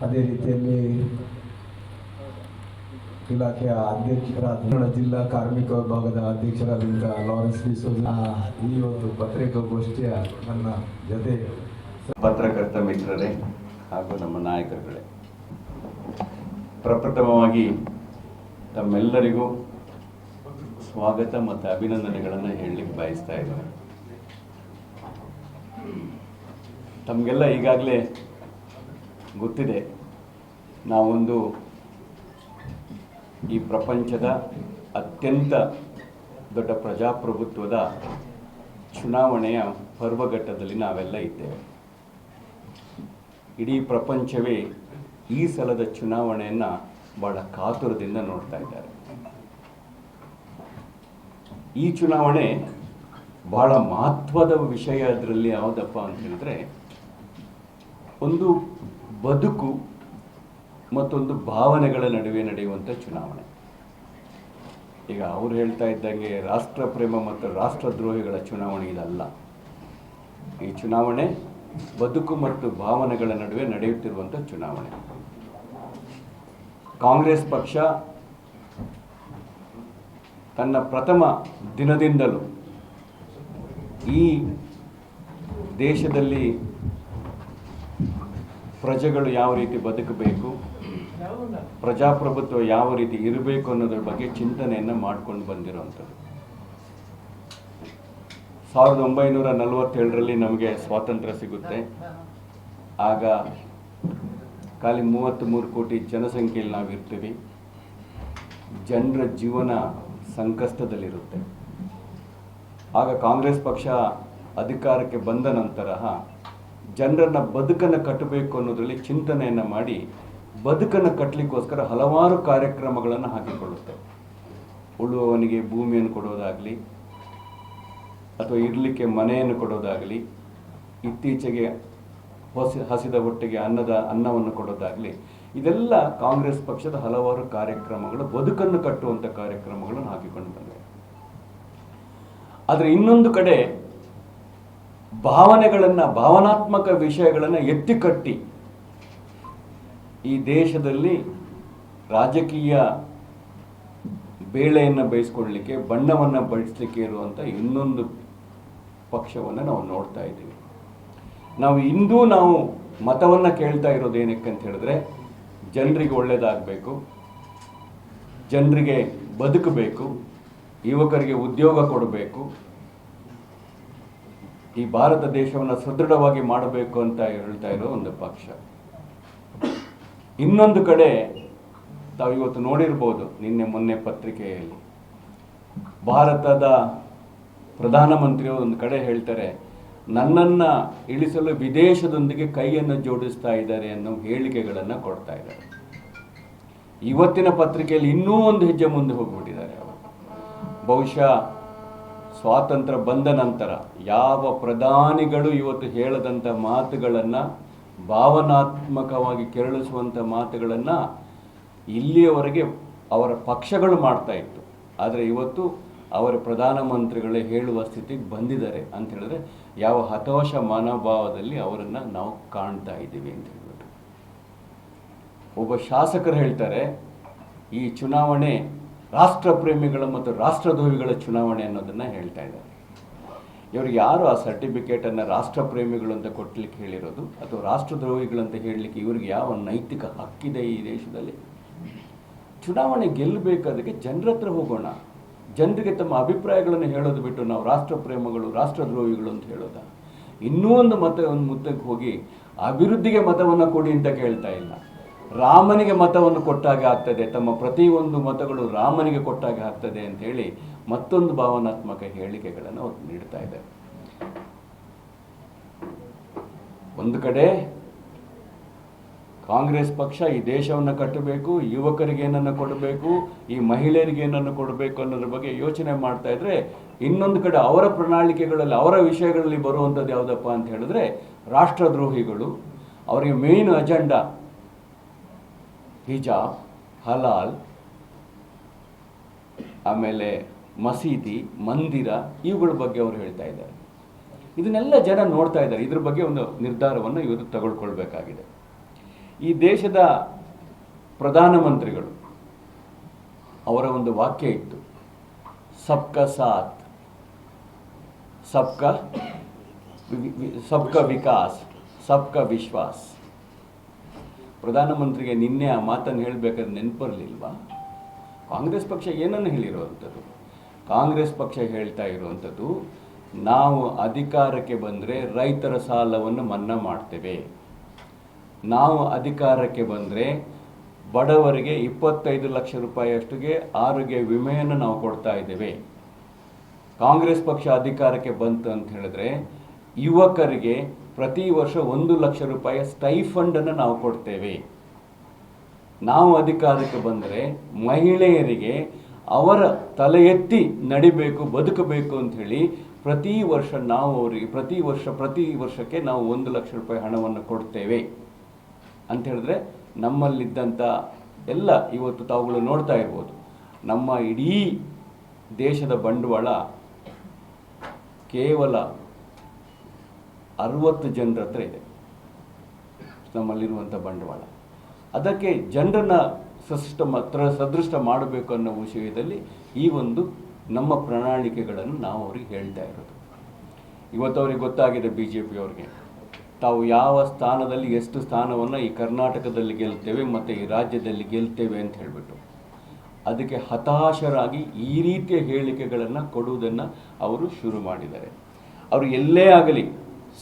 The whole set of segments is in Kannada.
ಅದೇ ರೀತಿಯಲ್ಲಿ ಇಲಾಖೆಯ ಅಧ್ಯಕ್ಷರಾದ ಜಿಲ್ಲಾ ಕಾರ್ಮಿಕ ವಿಭಾಗದ ಅಧ್ಯಕ್ಷರಾದಂಥ ಲಾರೆನ್ಸ್ ಡಿಸೋಜಾ ಈ ಒಂದು ಪತ್ರಿಕಾಗೋಷ್ಠಿಯ ನನ್ನ ಜೊತೆ ಪತ್ರಕರ್ತ ಮಿತ್ರರೇ ಹಾಗೂ ನಮ್ಮ ನಾಯಕರುಗಳೇ, ಪ್ರಪ್ರಥಮವಾಗಿ ತಮ್ಮೆಲ್ಲರಿಗೂ ಸ್ವಾಗತ ಮತ್ತು ಅಭಿನಂದನೆಗಳನ್ನು ಹೇಳಲಿಕ್ಕೆ ಬಯಸ್ತಾ ಇದ್ದೇನೆ. ತಮಗೆಲ್ಲ ಈಗಾಗಲೇ ಗೊತ್ತಿದೆ, ನಾವೊಂದು ಈ ಪ್ರಪಂಚದ ಅತ್ಯಂತ ದೊಡ್ಡ ಪ್ರಜಾಪ್ರಭುತ್ವದ ಚುನಾವಣೆಯ ಪರ್ವಘಟ್ಟದಲ್ಲಿ ನಾವೆಲ್ಲ ಇದ್ದೇವೆ. ಇಡೀ ಪ್ರಪಂಚವೇ ಈ ಸಲದ ಚುನಾವಣೆಯನ್ನು ಬಹಳ ಕಾತುರದಿಂದ ನೋಡ್ತಾ ಇದ್ದಾರೆ. ಈ ಚುನಾವಣೆ ಬಹಳ ಮಹತ್ವದ ವಿಷಯ. ಅದರಲ್ಲಿ ಯಾವುದಪ್ಪ ಅಂತ ಹೇಳಿದ್ರೆ, ಒಂದು ಬದುಕು ಮತ್ತೊಂದು ಭಾವನೆಗಳ ನಡುವೆ ನಡೆಯುವಂಥ ಚುನಾವಣೆ. ಈಗ ಅವರು ಹೇಳ್ತಾ ಇದ್ದಂಗೆ ರಾಷ್ಟ್ರ ಪ್ರೇಮ ಮತ್ತು ರಾಷ್ಟ್ರದ್ರೋಹಿಗಳ ಚುನಾವಣೆ ಇದಲ್ಲ. ಈ ಚುನಾವಣೆ ಬದುಕು ಮತ್ತು ಭಾವನೆಗಳ ನಡುವೆ ನಡೆಯುತ್ತಿರುವಂಥ ಚುನಾವಣೆ. ಕಾಂಗ್ರೆಸ್ ಪಕ್ಷ ತನ್ನ ಪ್ರಥಮ ದಿನದಿಂದಲೂ ಈ ದೇಶದಲ್ಲಿ ಪ್ರಜೆಗಳು ಯಾವ ರೀತಿ ಬದುಕಬೇಕು, ಪ್ರಜಾಪ್ರಭುತ್ವ ಯಾವ ರೀತಿ ಇರಬೇಕು ಅನ್ನೋದ್ರ ಬಗ್ಗೆ ಚಿಂತನೆಯನ್ನು ಮಾಡ್ಕೊಂಡು ಬಂದಿರುವಂಥದ್ದು. 1947ರಲ್ಲಿ ನಮಗೆ ಸ್ವಾತಂತ್ರ್ಯ ಸಿಗುತ್ತೆ. ಆಗ ಖಾಲಿ 33 ಕೋಟಿ ಜನಸಂಖ್ಯೆಯಲ್ಲಿ ನಾವು ಇರ್ತೀವಿ. ಜನರ ಜೀವನ ಸಂಕಷ್ಟದಲ್ಲಿರುತ್ತೆ. ಆಗ ಕಾಂಗ್ರೆಸ್ ಪಕ್ಷ ಅಧಿಕಾರಕ್ಕೆ ಬಂದ ನಂತರ ಜನರನ್ನ ಬದುಕನ್ನು ಕಟ್ಟಬೇಕು ಅನ್ನೋದರಲ್ಲಿ ಚಿಂತನೆಯನ್ನು ಮಾಡಿ ಬದುಕನ್ನು ಕಟ್ಟಲಿಕ್ಕೋಸ್ಕರ ಹಲವಾರು ಕಾರ್ಯಕ್ರಮಗಳನ್ನು ಹಾಕಿಕೊಳ್ಳುತ್ತೆ. ಉಳುವವನಿಗೆ ಭೂಮಿಯನ್ನು ಕೊಡೋದಾಗಲಿ, ಅಥವಾ ಇರಲಿಕ್ಕೆ ಮನೆಯನ್ನು ಕೊಡೋದಾಗಲಿ, ಇತ್ತೀಚೆಗೆ ಹಸಿದ ಹೊಟ್ಟೆಗೆ ಅನ್ನವನ್ನು ಕೊಡೋದಾಗಲಿ, ಇದೆಲ್ಲ ಕಾಂಗ್ರೆಸ್ ಪಕ್ಷದ ಹಲವಾರು ಕಾರ್ಯಕ್ರಮಗಳು, ಬದುಕನ್ನು ಕಟ್ಟುವಂಥ ಕಾರ್ಯಕ್ರಮಗಳನ್ನು ಹಾಕಿಕೊಂಡು ಬಂದಿವೆ. ಆದರೆ ಇನ್ನೊಂದು ಕಡೆ ಭಾವನಾತ್ಮಕ ವಿಷಯಗಳನ್ನು ಎತ್ತಿಕಟ್ಟಿ ಈ ದೇಶದಲ್ಲಿ ರಾಜಕೀಯ ಬೇಳೆಯನ್ನು ಬೇಯಿಸ್ಕೊಳ್ಳಲಿಕ್ಕೆ, ಬಣ್ಣವನ್ನು ಬಡಿಸಲಿಕ್ಕೆ ಇರುವಂಥ ಇನ್ನೊಂದು ಪಕ್ಷವನ್ನು ನಾವು ನೋಡ್ತಾ ಇದ್ದೀವಿ. ನಾವು ಮತವನ್ನು ಕೇಳ್ತಾ ಇರೋದು ಏನಕ್ಕೆ ಅಂತ ಹೇಳಿದ್ರೆ, ಜನರಿಗೆ ಒಳ್ಳೆಯದಾಗಬೇಕು, ಜನರಿಗೆ ಬದುಕಬೇಕು, ಯುವಕರಿಗೆ ಉದ್ಯೋಗ ಕೊಡಬೇಕು, ಈ ಭಾರತ ದೇಶವನ್ನು ಸದೃಢವಾಗಿ ಮಾಡಬೇಕು ಅಂತ ಹೇಳ್ತಾ ಇರೋ ಒಂದು ಪಕ್ಷ. ಇನ್ನೊಂದು ಕಡೆ ತಾವು ಇವತ್ತು ನೋಡಿರ್ಬೋದು, ನಿನ್ನೆ ಮೊನ್ನೆ ಪತ್ರಿಕೆಯಲ್ಲಿ ಭಾರತದ ಪ್ರಧಾನಮಂತ್ರಿಯವರು ಒಂದು ಕಡೆ ಹೇಳ್ತಾರೆ, ನನ್ನನ್ನು ಇಳಿಸಲು ವಿದೇಶದೊಂದಿಗೆ ಕೈಯನ್ನು ಜೋಡಿಸ್ತಾ ಇದ್ದಾರೆ ಅನ್ನೋ ಹೇಳಿಕೆಗಳನ್ನು ಕೊಡ್ತಾ ಇದ್ದಾರೆ. ಇವತ್ತಿನ ಪತ್ರಿಕೆಯಲ್ಲಿ ಇನ್ನೂ ಒಂದು ಹೆಜ್ಜೆ ಮುಂದೆ ಹೋಗ್ಬಿಟ್ಟಿದ್ದಾರೆ ಅವರು. ಬಹುಶಃ ಸ್ವಾತಂತ್ರ್ಯ ಬಂದ ನಂತರ ಯಾವ ಪ್ರಧಾನಿಗಳು ಇವತ್ತು ಹೇಳದಂಥ ಮಾತುಗಳನ್ನು, ಭಾವನಾತ್ಮಕವಾಗಿ ಕೆರಳಿಸುವಂಥ ಮಾತುಗಳನ್ನು ಇಲ್ಲಿಯವರೆಗೆ ಅವರ ಪಕ್ಷಗಳು ಮಾಡ್ತಾ ಇತ್ತು. ಆದರೆ ಇವತ್ತು ಅವರ ಪ್ರಧಾನಮಂತ್ರಿಗಳೇ ಹೇಳುವ ಸ್ಥಿತಿಗೆ ಬಂದಿದ್ದಾರೆ ಅಂತ ಹೇಳಿದ್ರೆ, ಯಾವ ಹತಾಶ ಮನೋಭಾವದಲ್ಲಿ ಅವರನ್ನು ನಾವು ಕಾಣ್ತಾ ಇದ್ದೀವಿ ಅಂತ ಹೇಳ್ಬಿಟ್ಟು. ಒಬ್ಬ ಶಾಸಕರು ಹೇಳ್ತಾರೆ, ಈ ಚುನಾವಣೆ ರಾಷ್ಟ್ರ ಪ್ರೇಮಿಗಳ ಮತ್ತು ರಾಷ್ಟ್ರದ್ರೋಹಿಗಳ ಚುನಾವಣೆ ಅನ್ನೋದನ್ನು ಹೇಳ್ತಾ ಇದ್ದಾರೆ. ಇವ್ರಿಗೆ ಯಾರು ಆ ಸರ್ಟಿಫಿಕೇಟನ್ನು ರಾಷ್ಟ್ರ ಪ್ರೇಮಿಗಳು ಅಂತ ಕೊಡ್ಲಿಕ್ಕೆ ಹೇಳಿರೋದು, ಅಥವಾ ರಾಷ್ಟ್ರದ್ರೋಹಿಗಳಂತ ಹೇಳಲಿಕ್ಕೆ ಇವ್ರಿಗೆ ಯಾವ ನೈತಿಕ ಹಕ್ಕಿದೆ ಈ ದೇಶದಲ್ಲಿ? ಚುನಾವಣೆ ಗೆಲ್ಲಬೇಕಾದಕ್ಕೆ ಜನರ ಹತ್ರ ಹೋಗೋಣ, ಜನರಿಗೆ ತಮ್ಮ ಅಭಿಪ್ರಾಯಗಳನ್ನು ಹೇಳೋದು ಬಿಟ್ಟು ನಾವು ರಾಷ್ಟ್ರ ಪ್ರೇಮಿಗಳು ರಾಷ್ಟ್ರದ್ರೋಹಿಗಳು ಅಂತ ಹೇಳೋದ? ಇನ್ನೂ ಒಂದು ಮುತ್ತಕ್ಕೆ ಹೋಗಿ ಅಭಿವೃದ್ಧಿಗೆ ಮತವನ್ನು ಕೊಡಿ ಅಂತ ಕೇಳ್ತಾ ಇಲ್ಲ. ರಾಮನಿಗೆ ಮತವನ್ನು ಕೊಟ್ಟಾಗೆ ಆಗ್ತದೆ, ತಮ್ಮ ಪ್ರತಿಯೊಂದು ಮತಗಳು ರಾಮನಿಗೆ ಕೊಟ್ಟಾಗೆ ಆಗ್ತದೆ ಅಂತ ಹೇಳಿ ಮತ್ತೊಂದು ಭಾವನಾತ್ಮಕ ಹೇಳಿಕೆಗಳನ್ನು ಅವರು ನೀಡ್ತಾ ಇದ್ದಾರೆ. ಒಂದು ಕಡೆ ಕಾಂಗ್ರೆಸ್ ಪಕ್ಷ ಈ ದೇಶವನ್ನು ಕಟ್ಟಬೇಕು, ಯುವಕರಿಗೆ ಏನನ್ನು ಕೊಡಬೇಕು, ಈ ಮಹಿಳೆಯರಿಗೆ ಏನನ್ನು ಕೊಡಬೇಕು ಅನ್ನೋದ್ರ ಬಗ್ಗೆ ಯೋಚನೆ ಮಾಡ್ತಾ ಇದ್ರೆ, ಇನ್ನೊಂದು ಕಡೆ ಅವರ ಪ್ರಣಾಳಿಕೆಗಳಲ್ಲಿ, ಅವರ ವಿಷಯಗಳಲ್ಲಿ ಬರುವಂಥದ್ದು ಯಾವುದಪ್ಪ ಅಂತ ಹೇಳಿದ್ರೆ ರಾಷ್ಟ್ರದ್ರೋಹಿಗಳು. ಅವರಿಗೆ ಮೇನ್ ಅಜೆಂಡಾ ಹಿಜಾಬ್, ಹಲಾಲ್, ಆಮೇಲೆ ಮಸೀದಿ, ಮಂದಿರ, ಇವುಗಳ ಬಗ್ಗೆ ಅವರು ಹೇಳ್ತಾ ಇದ್ದಾರೆ. ಇದನ್ನೆಲ್ಲ ಜನ ನೋಡ್ತಾ ಇದ್ದಾರೆ. ಇದ್ರ ಬಗ್ಗೆ ಒಂದು ನಿರ್ಧಾರವನ್ನು ಇವರು ತಗೊಳ್ಕೊಳ್ಬೇಕಾಗಿದೆ. ಈ ದೇಶದ ಪ್ರಧಾನಮಂತ್ರಿಗಳು ಅವರ ಒಂದು ವಾಕ್ಯ ಇತ್ತು, ಸಬ್ಕಾ ಸಾಥ್ ಸಬ್ಕಾ ವಿಕಾಸ್ ಸಬ್ಕಾ ವಿಶ್ವಾಸ್. ಪ್ರಧಾನಮಂತ್ರಿಗೆ ನಿನ್ನೆ ಆ ಮಾತನ್ನು ಹೇಳಬೇಕಾದ್ರೆ ನೆನಪರಲಿಲ್ವಾ? ಕಾಂಗ್ರೆಸ್ ಪಕ್ಷ ಏನನ್ನು ಹೇಳಿರುವಂಥದ್ದು? ಕಾಂಗ್ರೆಸ್ ಪಕ್ಷ ಹೇಳ್ತಾ ಇರುವಂಥದ್ದು, ನಾವು ಅಧಿಕಾರಕ್ಕೆ ಬಂದರೆ ರೈತರ ಸಾಲವನ್ನು ಮನ್ನಾ ಮಾಡ್ತೇವೆ, ನಾವು ಅಧಿಕಾರಕ್ಕೆ ಬಂದರೆ ಬಡವರಿಗೆ 25 ಲಕ್ಷ ರೂಪಾಯಿಯಷ್ಟಿಗೆ ಆರೋಗ್ಯ ವಿಮೆಯನ್ನು ನಾವು ಕೊಡ್ತಾ ಇದ್ದೇವೆ. ಕಾಂಗ್ರೆಸ್ ಪಕ್ಷ ಅಧಿಕಾರಕ್ಕೆ ಬಂತು ಅಂತ ಹೇಳಿದ್ರೆ ಯುವಕರಿಗೆ ಪ್ರತಿ ವರ್ಷ 1 ಲಕ್ಷ ರೂಪಾಯಿ ಸ್ಟೈಫಂಡನ್ನು ನಾವು ಕೊಡ್ತೇವೆ. ನಾವು ಅಧಿಕಾರಕ್ಕೆ ಬಂದರೆ ಮಹಿಳೆಯರಿಗೆ ಅವರ ತಲೆ ಎತ್ತಿ ನಡಿಬೇಕು, ಬದುಕಬೇಕು ಅಂಥೇಳಿ ಪ್ರತಿ ವರ್ಷ ನಾವು ಅವರಿಗೆ ಪ್ರತಿ ವರ್ಷಕ್ಕೆ ನಾವು 1 ಲಕ್ಷ ರೂಪಾಯಿ ಹಣವನ್ನು ಕೊಡ್ತೇವೆ ಅಂತ ಹೇಳಿದ್ರೆ ನಮ್ಮಲ್ಲಿದ್ದಂಥ ಎಲ್ಲ ಇವತ್ತು ತಾವುಗಳು ನೋಡ್ತಾ ಇರ್ಬೋದು, ನಮ್ಮ ಇಡೀ ದೇಶದ ಬಂಡವಾಳ ಕೇವಲ 60 ಜನರ ಹತ್ರ ಇದೆ. ನಮ್ಮಲ್ಲಿರುವಂಥ ಬಂಡವಾಳ ಅದಕ್ಕೆ ಜನರನ್ನು ಸದೃಷ್ಟ ಮಾಡಬೇಕು ಅನ್ನೋ ವಿಷಯದಲ್ಲಿ ಈ ಒಂದು ನಮ್ಮ ಪ್ರಣಾಳಿಕೆಗಳನ್ನು ನಾವು ಅವ್ರಿಗೆ ಹೇಳ್ತಾ ಇರೋದು. ಇವತ್ತು ಅವ್ರಿಗೆ ಗೊತ್ತಾಗಿದೆ, BJP ತಾವು ಯಾವ ಸ್ಥಾನದಲ್ಲಿ ಎಷ್ಟು ಸ್ಥಾನವನ್ನು ಈ ಕರ್ನಾಟಕದಲ್ಲಿ ಗೆಲ್ತೇವೆ ಮತ್ತು ಈ ರಾಜ್ಯದಲ್ಲಿ ಗೆಲ್ತೇವೆ ಅಂತ ಹೇಳಿಬಿಟ್ಟು ಅದಕ್ಕೆ ಹತಾಶರಾಗಿ ಈ ರೀತಿಯ ಹೇಳಿಕೆಗಳನ್ನು ಕೊಡುವುದನ್ನು ಅವರು ಶುರು ಮಾಡಿದ್ದಾರೆ. ಅವರು ಎಲ್ಲೇ ಆಗಲಿ,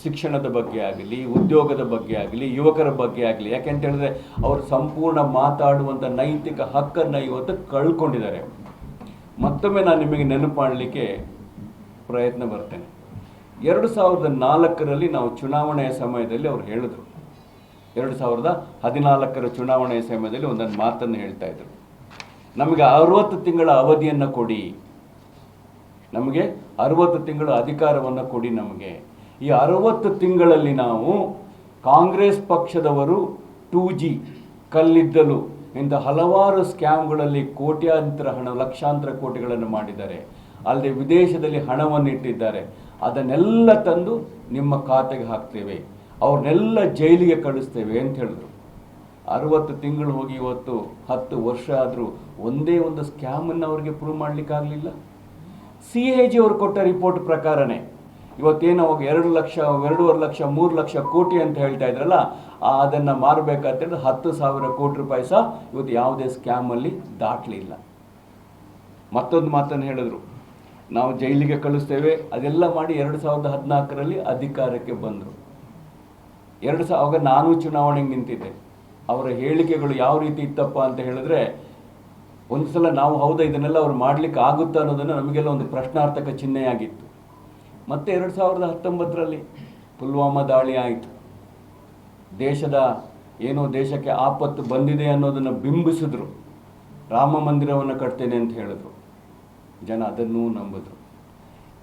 ಶಿಕ್ಷಣದ ಬಗ್ಗೆ ಆಗಲಿ, ಉದ್ಯೋಗದ ಬಗ್ಗೆ ಆಗಲಿ, ಯುವಕರ ಬಗ್ಗೆ ಆಗಲಿ, ಯಾಕೆಂತ ಹೇಳಿದ್ರೆ ಅವರು ಸಂಪೂರ್ಣ ಮಾತಾಡುವಂಥ ನೈತಿಕ ಹಕ್ಕನ್ನು ಇವತ್ತು ಕಳ್ಕೊಂಡಿದ್ದಾರೆ. ಮತ್ತೊಮ್ಮೆ ನಾನು ನಿಮಗೆ ನೆನಪು ಮಾಡಲಿಕ್ಕೆ ಪ್ರಯತ್ನ ಬರ್ತೇನೆ. 2004ರಲ್ಲಿ ನಾವು ಚುನಾವಣೆಯ ಸಮಯದಲ್ಲಿ ಅವ್ರು ಹೇಳಿದ್ರು, 2014ರ ಚುನಾವಣೆಯ ಸಮಯದಲ್ಲಿ ಒಂದೊಂದು ಮಾತನ್ನು ಹೇಳ್ತಾ ಇದ್ರು, ನಮಗೆ 60 ತಿಂಗಳ ಅವಧಿಯನ್ನು ಕೊಡಿ, ನಮಗೆ 60 ತಿಂಗಳ ಅಧಿಕಾರವನ್ನು ಕೊಡಿ. ನಮಗೆ ಈ 60 ತಿಂಗಳಲ್ಲಿ ನಾವು ಕಾಂಗ್ರೆಸ್ ಪಕ್ಷದವರು 2G ಕಲ್ಲಿದ್ದಲು ಇಂಥ ಹಲವಾರು ಸ್ಕ್ಯಾಮ್ಗಳಲ್ಲಿ ಕೋಟ್ಯಾಂತರ ಹಣ, ಲಕ್ಷಾಂತರ ಕೋಟಿಗಳನ್ನು ಮಾಡಿದ್ದಾರೆ. ಅಲ್ಲದೆ ವಿದೇಶದಲ್ಲಿ ಹಣವನ್ನು ಇಟ್ಟಿದ್ದಾರೆ. ಅದನ್ನೆಲ್ಲ ತಂದು ನಿಮ್ಮ ಖಾತೆಗೆ ಹಾಕ್ತೇವೆ, ಅವ್ರನ್ನೆಲ್ಲ ಜೈಲಿಗೆ ಕಳಿಸ್ತೇವೆ ಅಂತ ಹೇಳಿದ್ರು. 60 ತಿಂಗಳು ಹೋಗಿ ಇವತ್ತು 10 ವರ್ಷ ಆದರೂ ಒಂದೇ ಒಂದು ಸ್ಕ್ಯಾಮನ್ನು ಅವ್ರಿಗೆ ಪ್ರೂವ್ ಮಾಡಲಿಕ್ಕಾಗಲಿಲ್ಲ. CAG ಅವರು ಕೊಟ್ಟ ರಿಪೋರ್ಟ್ ಪ್ರಕಾರನೇ ಇವತ್ತೇನೋ 2 ಲಕ್ಷ, 2.5 ಲಕ್ಷ, 3 ಲಕ್ಷ ಕೋಟಿ ಅಂತ ಹೇಳ್ತಾ ಇದ್ರಲ್ಲ, ಅದನ್ನು ಮಾರಬೇಕಂತೇಳಿದ್ರೆ 10,000 ಕೋಟಿ ರೂಪಾಯಿ ಸಹ ಇವತ್ತು ಯಾವುದೇ ಸ್ಕ್ಯಾಮಲ್ಲಿ ದಾಟಲಿಲ್ಲ. ಮತ್ತೊಂದು ಮಾತನ್ನು ಹೇಳಿದ್ರು, ನಾವು ಜೈಲಿಗೆ ಕಳಿಸ್ತೇವೆ. ಅದೆಲ್ಲ ಮಾಡಿ 2014ರಲ್ಲಿ ಅಧಿಕಾರಕ್ಕೆ ಬಂದರು. ಆವಾಗ ನಾನು ಚುನಾವಣೆಗೆ ನಿಂತಿದ್ದೆ. ಅವರ ಹೇಳಿಕೆಗಳು ಯಾವ ರೀತಿ ಇತ್ತಪ್ಪ ಅಂತ ಹೇಳಿದ್ರೆ, ಒಂದು ಸಲ ನಾವು ಹೌದಾ ಇದನ್ನೆಲ್ಲ ಅವ್ರು ಮಾಡಲಿಕ್ಕೆ ಆಗುತ್ತಾ ಅನ್ನೋದನ್ನು ನಮಗೆಲ್ಲ ಒಂದು ಪ್ರಶ್ನಾರ್ಥಕ ಚಿಹ್ನೆಯಾಗಿತ್ತು. ಮತ್ತೆ 2019ರಲ್ಲಿ ಪುಲ್ವಾಮಾ ದಾಳಿ ಆಯಿತು. ದೇಶಕ್ಕೆ ಆಪತ್ತು ಬಂದಿದೆ ಅನ್ನೋದನ್ನು ಬಿಂಬಿಸಿದ್ರು. ರಾಮ ಮಂದಿರವನ್ನು ಕಟ್ತೇನೆ ಅಂತ ಹೇಳಿದ್ರು. ಜನ ಅದನ್ನೂ ನಂಬಿದ್ರು.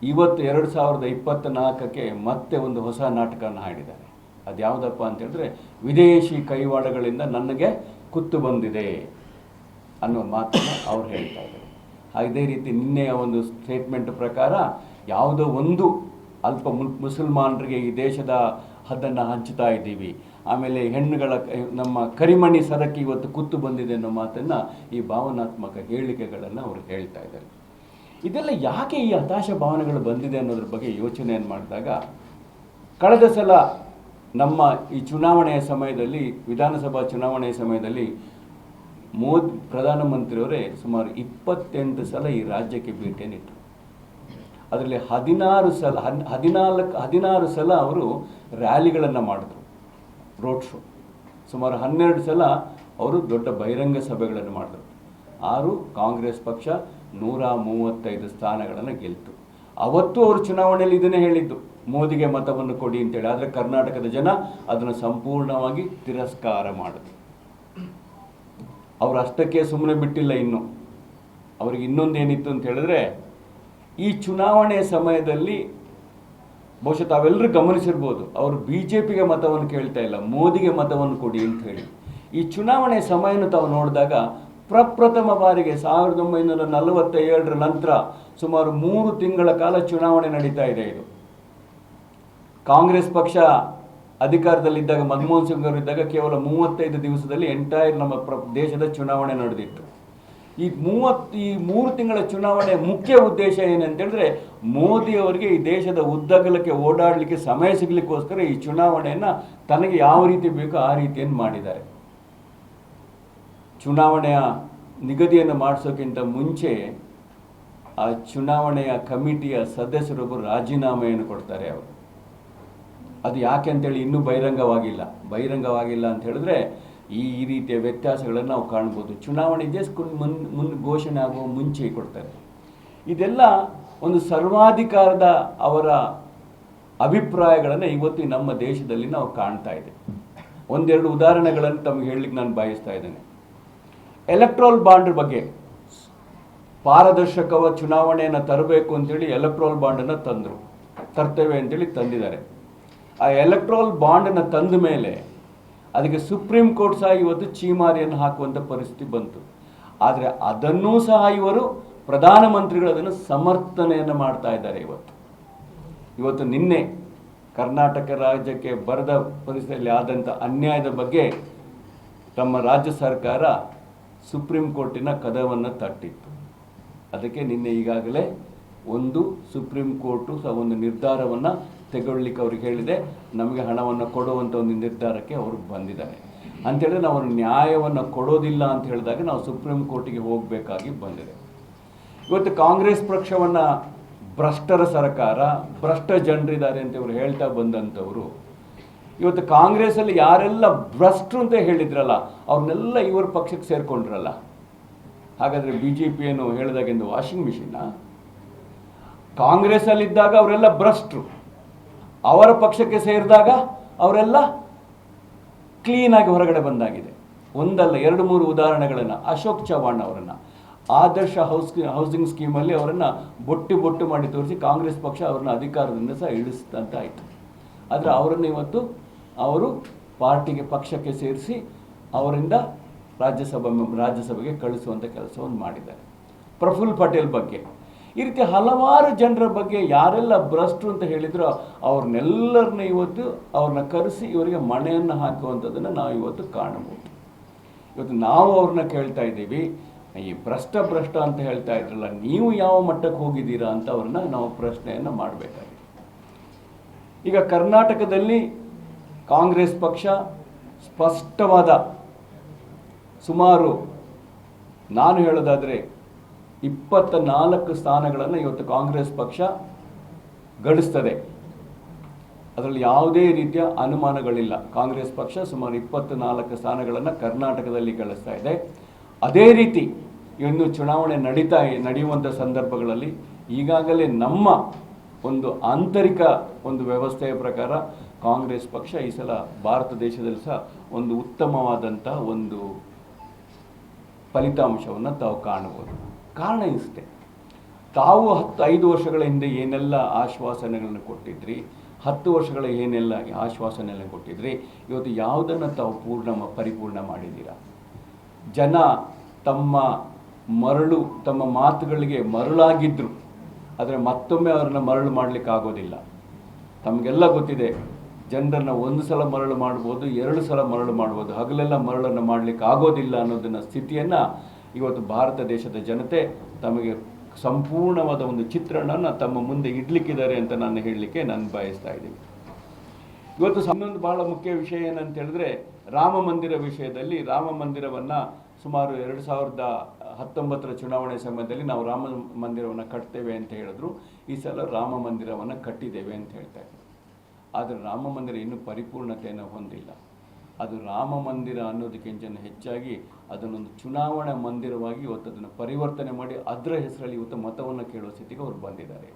ಇವತ್ತು 2024ಕ್ಕೆ ಮತ್ತೆ ಒಂದು ಹೊಸ ನಾಟಕವನ್ನು ಹಾಡಿದ್ದಾರೆ. ಅದು ಯಾವುದಪ್ಪ ಅಂತ ಹೇಳಿದ್ರೆ, ವಿದೇಶಿ ಕೈವಾಡಗಳಿಂದ ನನಗೆ ಕುತ್ತು ಬಂದಿದೆ ಅನ್ನೋ ಮಾತನ್ನು ಅವ್ರು ಹೇಳ್ತಾ ಇದ್ದಾರೆ. ಇದೇ ರೀತಿ ನಿನ್ನೆಯ ಒಂದು ಸ್ಟೇಟ್ಮೆಂಟ್ ಪ್ರಕಾರ ಯಾವುದೋ ಒಂದು ಅಲ್ಪ ಮುಸಲ್ಮಾನರಿಗೆ ಈ ದೇಶದ ಹದ್ದನ್ನು ಹಂಚುತ್ತಾ ಇದ್ದೀವಿ, ಆಮೇಲೆ ಹೆಣ್ಣುಗಳ ನಮ್ಮ ಕರಿಮಣಿ ಸರಕ್ಕೆ ಇವತ್ತು ಕುತ್ತು ಬಂದಿದೆ ಅನ್ನೋ ಮಾತನ್ನು, ಈ ಭಾವನಾತ್ಮಕ ಹೇಳಿಕೆಗಳನ್ನು ಅವರು ಹೇಳ್ತಾ ಇದ್ದಾರೆ. ಇದೆಲ್ಲ ಯಾಕೆ ಈ ಹತಾಶ ಭಾವನೆಗಳು ಬಂದಿದೆ ಅನ್ನೋದ್ರ ಬಗ್ಗೆ ಯೋಚನೆಯನ್ನು ಮಾಡಿದಾಗ, ಕಳೆದ ಸಲ ನಮ್ಮ ಈ ಚುನಾವಣೆಯ ಸಮಯದಲ್ಲಿ, ವಿಧಾನಸಭಾ ಚುನಾವಣೆಯ ಸಮಯದಲ್ಲಿ ಪ್ರಧಾನಮಂತ್ರಿಯವರೇ ಸುಮಾರು 28 ಸಲ ಈ ರಾಜ್ಯಕ್ಕೆ ಭೇಟಿಯನ್ನಿಟ್ಟರು. ಅದರಲ್ಲಿ 16 ಸಲ ಅವರು ರ್ಯಾಲಿಗಳನ್ನು ಮಾಡಿದ್ರು, ರೋಡ್ ಶೋ. ಸುಮಾರು 12 ಸಲ ಅವರು ದೊಡ್ಡ ಬಹಿರಂಗ ಸಭೆಗಳನ್ನು ಮಾಡಿದ್ರು. 6 ಕಾಂಗ್ರೆಸ್ ಪಕ್ಷ 135 ಸ್ಥಾನಗಳನ್ನು ಗೆಲ್ತು. ಅವತ್ತು ಅವರು ಚುನಾವಣೆಯಲ್ಲಿ ಇದನ್ನೇ ಹೇಳಿದ್ದು, ಮೋದಿಗೆ ಮತವನ್ನು ಕೊಡಿ ಅಂತೇಳಿ. ಆದರೆ ಕರ್ನಾಟಕದ ಜನ ಅದನ್ನು ಸಂಪೂರ್ಣವಾಗಿ ತಿರಸ್ಕಾರ ಮಾಡಿದ್ರು. ಅವರು ಅಷ್ಟಕ್ಕೆ ಸುಮ್ಮನೆ ಬಿಟ್ಟಿಲ್ಲ. ಇನ್ನು ಅವ್ರಿಗೆ ಇನ್ನೊಂದೇನಿತ್ತು ಅಂತ ಹೇಳಿದ್ರೆ, ಈ ಚುನಾವಣೆಯ ಸಮಯದಲ್ಲಿ ಬಹುಶಃ ತಾವೆಲ್ಲರೂ ಗಮನಿಸಿರ್ಬೋದು, ಅವರು BJPಗೆ ಮತವನ್ನು ಕೇಳ್ತಾ ಇಲ್ಲ, ಮೋದಿಗೆ ಮತವನ್ನು ಕೊಡಿ ಅಂತ ಹೇಳಿ. ಈ ಚುನಾವಣೆಯ ಸಮಯವನ್ನು ತಾವು ನೋಡಿದಾಗ ಪ್ರಪ್ರಥಮ ಬಾರಿಗೆ 1947ರ ನಂತರ ಸುಮಾರು 3 ತಿಂಗಳ ಕಾಲ ಚುನಾವಣೆ ನಡೀತಾ ಇದೆ. ಇದು ಕಾಂಗ್ರೆಸ್ ಪಕ್ಷ ಅಧಿಕಾರದಲ್ಲಿದ್ದಾಗ ಮನಮೋಹನ್ ಸಿಂಗ್ ಅವರು ಇದ್ದಾಗ ಕೇವಲ 35 ದಿವಸದಲ್ಲಿ ಎಂಟೈರ್ ನಮ್ಮ ದೇಶದ ಚುನಾವಣೆ ನಡೆದಿತ್ತು. ಈ 3 ತಿಂಗಳ ಚುನಾವಣೆ ಮುಖ್ಯ ಉದ್ದೇಶ ಏನಂತೇಳಿದ್ರೆ ಮೋದಿ ಅವರಿಗೆ ಈ ದೇಶದ ಉದ್ದಗಲಕ್ಕೆ ಓಡಾಡಲಿಕ್ಕೆ ಸಮಯ ಸಿಗಲಿಕ್ಕೋಸ್ಕರ ಈ ಚುನಾವಣೆಯನ್ನು ತನಗೆ ಯಾವ ರೀತಿ ಬೇಕೋ ಆ ರೀತಿಯನ್ನು ಮಾಡಿದ್ದಾರೆ. ಚುನಾವಣೆಯ ನಿಗದಿಯನ್ನು ಮಾಡಿಸೋಕ್ಕಿಂತ ಮುಂಚೆ ಆ ಚುನಾವಣೆಯ ಕಮಿಟಿಯ ಸದಸ್ಯರೊಬ್ಬರು ರಾಜೀನಾಮೆಯನ್ನು ಕೊಡ್ತಾರೆ. ಅವರು ಅದು ಯಾಕೆ ಅಂತೇಳಿ ಇನ್ನೂ ಬಹಿರಂಗವಾಗಿಲ್ಲ ಅಂತ ಹೇಳಿದ್ರೆ ಈ ರೀತಿಯ ವ್ಯತ್ಯಾಸಗಳನ್ನು ನಾವು ಕಾಣ್ಬೋದು. ಚುನಾವಣೆ ಜಸ್ಟ್ ಮುನ್ ಘೋಷಣೆ ಆಗುವ ಮುಂಚೆ ಕೊಡ್ತಾರೆ. ಇದೆಲ್ಲ ಒಂದು ಸರ್ವಾಧಿಕಾರದ ಅವರ ಅಭಿಪ್ರಾಯಗಳನ್ನು ಇವತ್ತು ನಮ್ಮ ದೇಶದಲ್ಲಿ ನಾವು ಕಾಣ್ತಾ ಇದ್ದೇವೆ. ಒಂದೆರಡು ಉದಾಹರಣೆಗಳನ್ನು ತಮಗೆ ಹೇಳಲಿಕ್ಕೆ ನಾನು ಬಯಸ್ತಾ ಇದ್ದೇನೆ. ಎಲೆಕ್ಟ್ರಲ್ ಬಾಂಡ್ ಬಗ್ಗೆ ಪಾರದರ್ಶಕವ ಚುನಾವಣೆಯನ್ನು ತರಬೇಕು ಅಂತೇಳಿ ಎಲೆಕ್ಟ್ರಲ್ ಬಾಂಡನ್ನು ತರ್ತೇವೆ ಅಂತೇಳಿ ತಂದಿದ್ದಾರೆ. ಆ ಎಲೆಕ್ಟ್ರಲ್ ಬಾಂಡನ್ನು ತಂದ ಮೇಲೆ ಅದಕ್ಕೆ ಸುಪ್ರೀಂ ಕೋರ್ಟ್ ಸಹ ಇವತ್ತು ಚೀಮಾರಿಯನ್ನು ಹಾಕುವಂಥ ಪರಿಸ್ಥಿತಿ ಬಂತು. ಆದರೆ ಅದನ್ನೂ ಸಹ ಇವರು ಪ್ರಧಾನಮಂತ್ರಿಗಳು ಅದನ್ನು ಸಮರ್ಥನೆಯನ್ನು ಮಾಡ್ತಾ ಇದ್ದಾರೆ. ಇವತ್ತು ನಿನ್ನೆ ಕರ್ನಾಟಕ ರಾಜ್ಯಕ್ಕೆ ಬರದ ಪರಿಸ್ಥಿತಿಯಲ್ಲಿ ಆದಂಥ ಅನ್ಯಾಯದ ಬಗ್ಗೆ ತಮ್ಮ ರಾಜ್ಯ ಸರ್ಕಾರ ಸುಪ್ರೀಂ ಕೋರ್ಟಿನ ಕದವನ್ನು ತಟ್ಟಿತ್ತು. ಅದಕ್ಕೆ ನಿನ್ನೆ ಈಗಾಗಲೇ ಒಂದು ಸುಪ್ರೀಂ ಕೋರ್ಟು ಸಹ ಒಂದು ನಿರ್ಧಾರವನ್ನು ತೆಗೊಳ್ಳಿಕ್ಕೆ ಅವ್ರಿಗೆ ಹೇಳಿದೆ. ನಮಗೆ ಹಣವನ್ನು ಕೊಡುವಂಥ ಒಂದು ನಿರ್ಧಾರಕ್ಕೆ ಅವರು ಬಂದಿದ್ದಾರೆ. ಅಂಥೇಳಿದ್ರೆ ನಾವು ನ್ಯಾಯವನ್ನು ಕೊಡೋದಿಲ್ಲ ಅಂತ ಹೇಳಿದಾಗ ನಾವು ಸುಪ್ರೀಂ ಕೋರ್ಟಿಗೆ ಹೋಗಬೇಕಾಗಿ ಬಂದಿದೆ. ಇವತ್ತು ಕಾಂಗ್ರೆಸ್ ಪಕ್ಷವನ್ನು ಭ್ರಷ್ಟರ ಸರ್ಕಾರ, ಭ್ರಷ್ಟ ಜನರಿದ್ದಾರೆ ಅಂತ ಇವರು ಹೇಳ್ತಾ ಬಂದಂಥವರು ಇವತ್ತು ಕಾಂಗ್ರೆಸ್ಸಲ್ಲಿ ಯಾರೆಲ್ಲ ಭ್ರಷ್ಟರು ಅಂತ ಹೇಳಿದ್ರಲ್ಲ ಅವ್ರನ್ನೆಲ್ಲ ಇವ್ರ ಪಕ್ಷಕ್ಕೆ ಸೇರಿಕೊಂಡ್ರಲ್ಲ. ಹಾಗಾದರೆ BJP ಏನು ಹೇಳಿದಾಗೆಂದು ವಾಷಿಂಗ್ ಮಿಷಿನ್ನ? ಕಾಂಗ್ರೆಸ್ಸಲ್ಲಿದ್ದಾಗ ಅವರೆಲ್ಲ ಭ್ರಷ್ಟರು, ಅವರ ಪಕ್ಷಕ್ಕೆ ಸೇರಿದಾಗ ಅವರೆಲ್ಲ ಕ್ಲೀನಾಗಿ ಹೊರಗಡೆ ಬಂದಾಗಿದೆ. ಒಂದಲ್ಲ 2-3 ಉದಾಹರಣೆಗಳನ್ನು, ಅಶೋಕ್ ಚವ್ಹಾಣ್ ಅವರನ್ನು ಆದರ್ಶ ಹೌಸಿಂಗ್ ಸ್ಕೀಮಲ್ಲಿ ಅವರನ್ನು ಬೊಟ್ಟು ಮಾಡಿ ತೋರಿಸಿ ಕಾಂಗ್ರೆಸ್ ಪಕ್ಷ ಅವ್ರನ್ನ ಅಧಿಕಾರದಿಂದ ಸಹ ಇಳಿಸಿದಂತಾಯಿತು. ಆದರೆ ಅವರನ್ನು ಇವತ್ತು ಅವರು ಪಕ್ಷಕ್ಕೆ ಸೇರಿಸಿ ಅವರಿಂದ ರಾಜ್ಯಸಭೆಗೆ ಕಳಿಸುವಂಥ ಕೆಲಸವನ್ನು ಮಾಡಿದ್ದಾರೆ. ಪ್ರಫುಲ್ ಪಟೇಲ್ ಬಗ್ಗೆ ಈ ರೀತಿ ಹಲವಾರು ಜನರ ಬಗ್ಗೆ ಯಾರೆಲ್ಲ ಭ್ರಷ್ಟರು ಅಂತ ಹೇಳಿದ್ರು ಅವ್ರನ್ನೆಲ್ಲರನ್ನ ಇವತ್ತು ಅವ್ರನ್ನ ಕರೆಸಿ ಇವರಿಗೆ ಮಣೆಯನ್ನು ಹಾಕುವಂಥದ್ದನ್ನು ನಾವು ಇವತ್ತು ಕಾಣಬಹುದು. ಇವತ್ತು ನಾವು ಅವ್ರನ್ನ ಕೇಳ್ತಾ ಇದ್ದೀವಿ, ಈ ಭ್ರಷ್ಟ ಅಂತ ಹೇಳ್ತಾ ಇದ್ರಲ್ಲ, ನೀವು ಯಾವ ಮಟ್ಟಕ್ಕೆ ಹೋಗಿದ್ದೀರಾ ಅಂತ ಅವ್ರನ್ನ ನಾವು ಪ್ರಶ್ನೆಯನ್ನು ಮಾಡಬೇಕಾಗಿದೆ. ಈಗ ಕರ್ನಾಟಕದಲ್ಲಿ ಕಾಂಗ್ರೆಸ್ ಪಕ್ಷ ಸ್ಪಷ್ಟವಾದ ಸುಮಾರು ನಾನು ಹೇಳೋದಾದರೆ 24 ಸ್ಥಾನಗಳನ್ನು ಇವತ್ತು ಕಾಂಗ್ರೆಸ್ ಪಕ್ಷ ಗಳಿಸ್ತದೆ. ಅದರಲ್ಲಿ ಯಾವುದೇ ರೀತಿಯ ಅನುಮಾನಗಳಿಲ್ಲ. ಕಾಂಗ್ರೆಸ್ ಪಕ್ಷ ಸುಮಾರು 24 ಸ್ಥಾನಗಳನ್ನು ಕರ್ನಾಟಕದಲ್ಲಿ ಗಳಿಸ್ತಾ ಇದೆ. ಅದೇ ರೀತಿ ಇನ್ನು ಚುನಾವಣೆ ನಡೆಯುವಂಥ ಸಂದರ್ಭಗಳಲ್ಲಿ ಈಗಾಗಲೇ ನಮ್ಮ ಒಂದು ಆಂತರಿಕ ಒಂದು ವ್ಯವಸ್ಥೆಯ ಪ್ರಕಾರ ಕಾಂಗ್ರೆಸ್ ಪಕ್ಷ ಈ ಸಲ ಭಾರತ ದೇಶದಲ್ಲಿ ಸಹ ಒಂದು ಉತ್ತಮವಾದಂಥ ಒಂದು ಫಲಿತಾಂಶವನ್ನು ತಾವು ಕಾಣಬಹುದು. ಕಾರಣ ಇಷ್ಟೇ, ತಾವು 5 ವರ್ಷಗಳ ಹಿಂದೆ ಏನೆಲ್ಲ ಆಶ್ವಾಸನೆಗಳನ್ನು ಕೊಟ್ಟಿದ್ರಿ, 10 ವರ್ಷಗಳ ಏನೆಲ್ಲ ಆಶ್ವಾಸನೆಯನ್ನು ಕೊಟ್ಟಿದ್ರಿ, ಇವತ್ತು ಯಾವುದನ್ನು ತಾವು ಪರಿಪೂರ್ಣ ಮಾಡಿದ್ದೀರಾ? ಜನ ತಮ್ಮ ಮಾತುಗಳಿಗೆ ಮರಳಾಗಿದ್ದರು, ಆದರೆ ಮತ್ತೊಮ್ಮೆ ಅವ್ರನ್ನ ಮರಳು ಮಾಡಲಿಕ್ಕೆ ಆಗೋದಿಲ್ಲ. ತಮಗೆಲ್ಲ ಗೊತ್ತಿದೆ, ಜನರನ್ನು 1 ಸಲ ಮರಳು ಮಾಡ್ಬೋದು, 2 ಸಲ ಮರಳು ಮಾಡ್ಬೋದು, ಹಗಲೆಲ್ಲ ಮರಳನ್ನು ಮಾಡಲಿಕ್ಕೆ ಆಗೋದಿಲ್ಲ ಅನ್ನೋದನ್ನ ಸ್ಥಿತಿಯನ್ನು ಇವತ್ತು ಭಾರತ ದೇಶದ ಜನತೆ ತಮಗೆ ಸಂಪೂರ್ಣವಾದ ಒಂದು ಚಿತ್ರಣನ ತಮ್ಮ ಮುಂದೆ ಇಡ್ಲಿಕ್ಕಿದ್ದಾರೆ ಅಂತ ನಾನು ಬಯಸ್ತಾ ಇದ್ದೀನಿ. ಇವತ್ತು ಇನ್ನೊಂದು ಬಹಳ ಮುಖ್ಯ ವಿಷಯ ಏನಂತ ಹೇಳಿದ್ರೆ, ರಾಮ ಮಂದಿರ ವಿಷಯದಲ್ಲಿ ರಾಮ ಮಂದಿರವನ್ನು ಸುಮಾರು 2019 ಚುನಾವಣೆ ಸಮಯದಲ್ಲಿ ನಾವು ರಾಮ ಮಂದಿರವನ್ನು ಕಟ್ತೇವೆ ಅಂತ ಹೇಳಿದ್ರು. ಈ ಸಲ ರಾಮ ಮಂದಿರವನ್ನು ಕಟ್ಟಿದ್ದೇವೆ ಅಂತ ಹೇಳ್ತಾ ಇದ್ದಾರೆ. ಆದರೆ ರಾಮ ಮಂದಿರ ಇನ್ನೂ ಪರಿಪೂರ್ಣತೆಯನ್ನು ಹೊಂದಿಲ್ಲ. ಅದು ರಾಮ ಮಂದಿರ ಅನ್ನೋದಕ್ಕಿಂತ ಹೆಚ್ಚಾಗಿ ಅದನ್ನೊಂದು ಚುನಾವಣಾ ಮಂದಿರವಾಗಿ ಇವತ್ತು ಅದನ್ನು ಪರಿವರ್ತನೆ ಮಾಡಿ ಅದರ ಹೆಸರಲ್ಲಿ ಇವತ್ತು ಮತವನ್ನು ಕೇಳುವ ಸ್ಥಿತಿಗೆ ಅವರು ಬಂದಿದ್ದಾರೆ.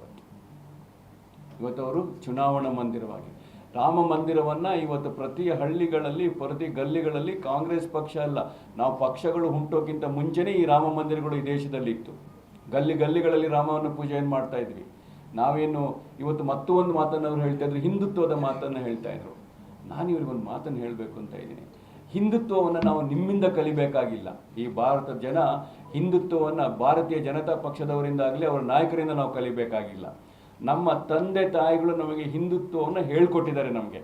ಇವತ್ತು ಅವರು ಚುನಾವಣಾ ಮಂದಿರವಾಗಿ ರಾಮ ಮಂದಿರವನ್ನು ಇವತ್ತು ಪ್ರತಿ ಹಳ್ಳಿಗಳಲ್ಲಿ, ಪ್ರತಿ ಗಲ್ಲಿಗಳಲ್ಲಿ ಕಾಂಗ್ರೆಸ್ ಪಕ್ಷ ಅಲ್ಲ, ನಾವು ಪಕ್ಷಗಳು ಹುಟ್ಟೋಕ್ಕಿಂತ ಮುಂಚೆನೇ ಈ ರಾಮ ಮಂದಿರಗಳು ಈ ದೇಶದಲ್ಲಿ ಇತ್ತು. ಗಲ್ಲಿಗಳಲ್ಲಿ ರಾಮವನ್ನು ಪೂಜೆಯನ್ನು ಮಾಡ್ತಾ ಇದ್ವಿ. ನಾವೇನು ಇವತ್ತು ಮತ್ತೊಂದು ಮಾತನ್ನು ಅವರು ಹೇಳ್ತಾ ಇದ್ರು, ಹಿಂದುತ್ವದ ಮಾತನ್ನು ಹೇಳ್ತಾ ಇದ್ರು. ನಾನು ಇವ್ರಿಗೊಂದು ಮಾತನ್ನು ಹೇಳಬೇಕು ಅಂತ ಇದ್ದೀನಿ. ಹಿಂದುತ್ವವನ್ನು ನಾವು ನಿಮ್ಮಿಂದ ಕಲಿಬೇಕಾಗಿಲ್ಲ. ಈ ಭಾರತದ ಜನ ಹಿಂದುತ್ವವನ್ನು ಭಾರತೀಯ ಜನತಾ ಪಕ್ಷದವರಿಂದಾಗಲಿ ಅವರ ನಾಯಕರಿಂದ ನಾವು ಕಲಿಬೇಕಾಗಿಲ್ಲ. ನಮ್ಮ ತಂದೆ ತಾಯಿಗಳು ನಮಗೆ ಹಿಂದುತ್ವವನ್ನು ಹೇಳ್ಕೊಟ್ಟಿದ್ದಾರೆ. ನಮಗೆ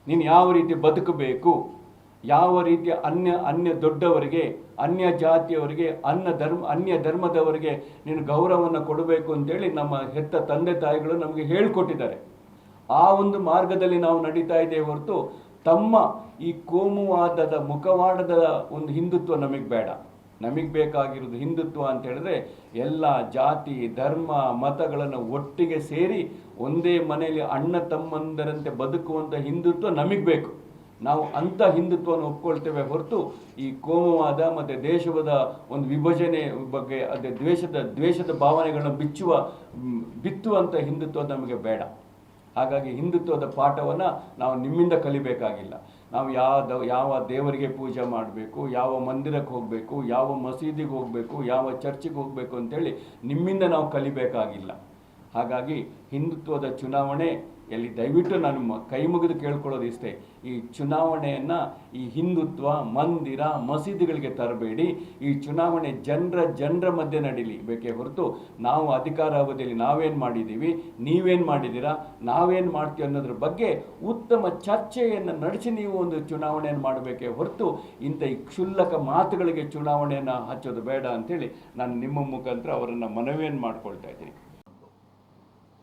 ನೀನು ಯಾವ ರೀತಿ ಬದುಕಬೇಕು, ಯಾವ ರೀತಿಯ ಅನ್ಯ ದೊಡ್ಡವರಿಗೆ, ಅನ್ಯ ಜಾತಿಯವರಿಗೆ, ಅನ್ಯ ಧರ್ಮದವರಿಗೆ ನೀನು ಗೌರವವನ್ನು ಕೊಡಬೇಕು ಅಂತೇಳಿ ನಮ್ಮ ಹೆತ್ತ ತಂದೆ ತಾಯಿಗಳು ನಮಗೆ ಹೇಳಿಕೊಟ್ಟಿದ್ದಾರೆ. ಆ ಒಂದು ಮಾರ್ಗದಲ್ಲಿ ನಾವು ನಡೀತಾ ಇದ್ದೇವೆ ಹೊರತು ತಮ್ಮ ಈ ಕೋಮುವಾದದ ಮುಖವಾಡದ ಒಂದು ಹಿಂದುತ್ವ ನಮಗೆ ಬೇಡ. ನಮಗೆ ಬೇಕಾಗಿರೋದು ಹಿಂದುತ್ವ ಅಂತ ಹೇಳಿದ್ರೆ ಎಲ್ಲ ಜಾತಿ ಧರ್ಮ ಮತಗಳನ್ನು ಒಟ್ಟಿಗೆ ಸೇರಿ ಒಂದೇ ಮನೆಯಲ್ಲಿ ಅಣ್ಣ ತಮ್ಮಂದರಂತೆ ಬದುಕುವಂಥ ಹಿಂದುತ್ವ ನಮಗೆ ಬೇಕು. ನಾವು ಅಂಥ ಹಿಂದುತ್ವವನ್ನು ಒಪ್ಕೊಳ್ತೇವೆ ಹೊರತು ಈ ಕೋಮುವಾದ ಮತ್ತು ದೇಶದ ಒಂದು ವಿಭಜನೆ ಬಗ್ಗೆ ಅದೇ ದ್ವೇಷದ ಭಾವನೆಗಳನ್ನು ಬಿತ್ತುವಂಥ ಹಿಂದುತ್ವ ನಮಗೆ ಬೇಡ. ಹಾಗಾಗಿ ಹಿಂದುತ್ವದ ಪಾಠವನ್ನು ನಾವು ನಿಮ್ಮಿಂದ ಕಲಿಬೇಕಾಗಿಲ್ಲ. ನಾವು ಯಾವ ದೇವರಿಗೆ ಪೂಜೆ ಮಾಡಬೇಕು, ಯಾವ ಮಂದಿರಕ್ಕೆ ಹೋಗಬೇಕು, ಯಾವ ಮಸೀದಿಗೆ ಹೋಗಬೇಕು, ಯಾವ ಚರ್ಚಿಗೆ ಹೋಗಬೇಕು ಅಂತೇಳಿ ನಿಮ್ಮಿಂದ ನಾವು ಕಲಿಬೇಕಾಗಿಲ್ಲ. ಹಾಗಾಗಿ ಹಿಂದುತ್ವದ ಚುನಾವಣೆಯಲ್ಲಿ ದಯವಿಟ್ಟು ನಾನು ಕೈ ಮುಗಿದು ಕೇಳ್ಕೊಳ್ಳೋದು ಇಷ್ಟೇ, ಈ ಚುನಾವಣೆಯನ್ನು ಈ ಹಿಂದುತ್ವ ಮಂದಿರ ಮಸೀದಿಗಳಿಗೆ ತರಬೇಡಿ. ಈ ಚುನಾವಣೆ ಜನರ ಮಧ್ಯೆ ನಡೀಲಿ ಬೇಕೇ ಹೊರತು ನಾವು ಅಧಿಕಾರಾವಧಿಯಲ್ಲಿ ನಾವೇನು ಮಾಡಿದ್ದೀವಿ, ನೀವೇನು ಮಾಡಿದ್ದೀರಾ, ನಾವೇನು ಮಾಡ್ತೀವಿ ಅನ್ನೋದ್ರ ಬಗ್ಗೆ ಉತ್ತಮ ಚರ್ಚೆಯನ್ನು ನಡೆಸಿ ನೀವು ಒಂದು ಚುನಾವಣೆಯನ್ನು ಮಾಡಬೇಕೇ ಹೊರತು ಇಂಥ ಈ ಕ್ಷುಲ್ಲಕ ಮಾತುಗಳಿಗೆ ಚುನಾವಣೆಯನ್ನು ಹಚ್ಚೋದು ಬೇಡ ಅಂತೇಳಿ ನಾನು ನಿಮ್ಮ ಮುಖಾಂತರ ಅವರನ್ನು ಮನವಿಯನ್ನು ಮಾಡ್ಕೊಳ್ತಾ ಇದ್ದೀನಿ.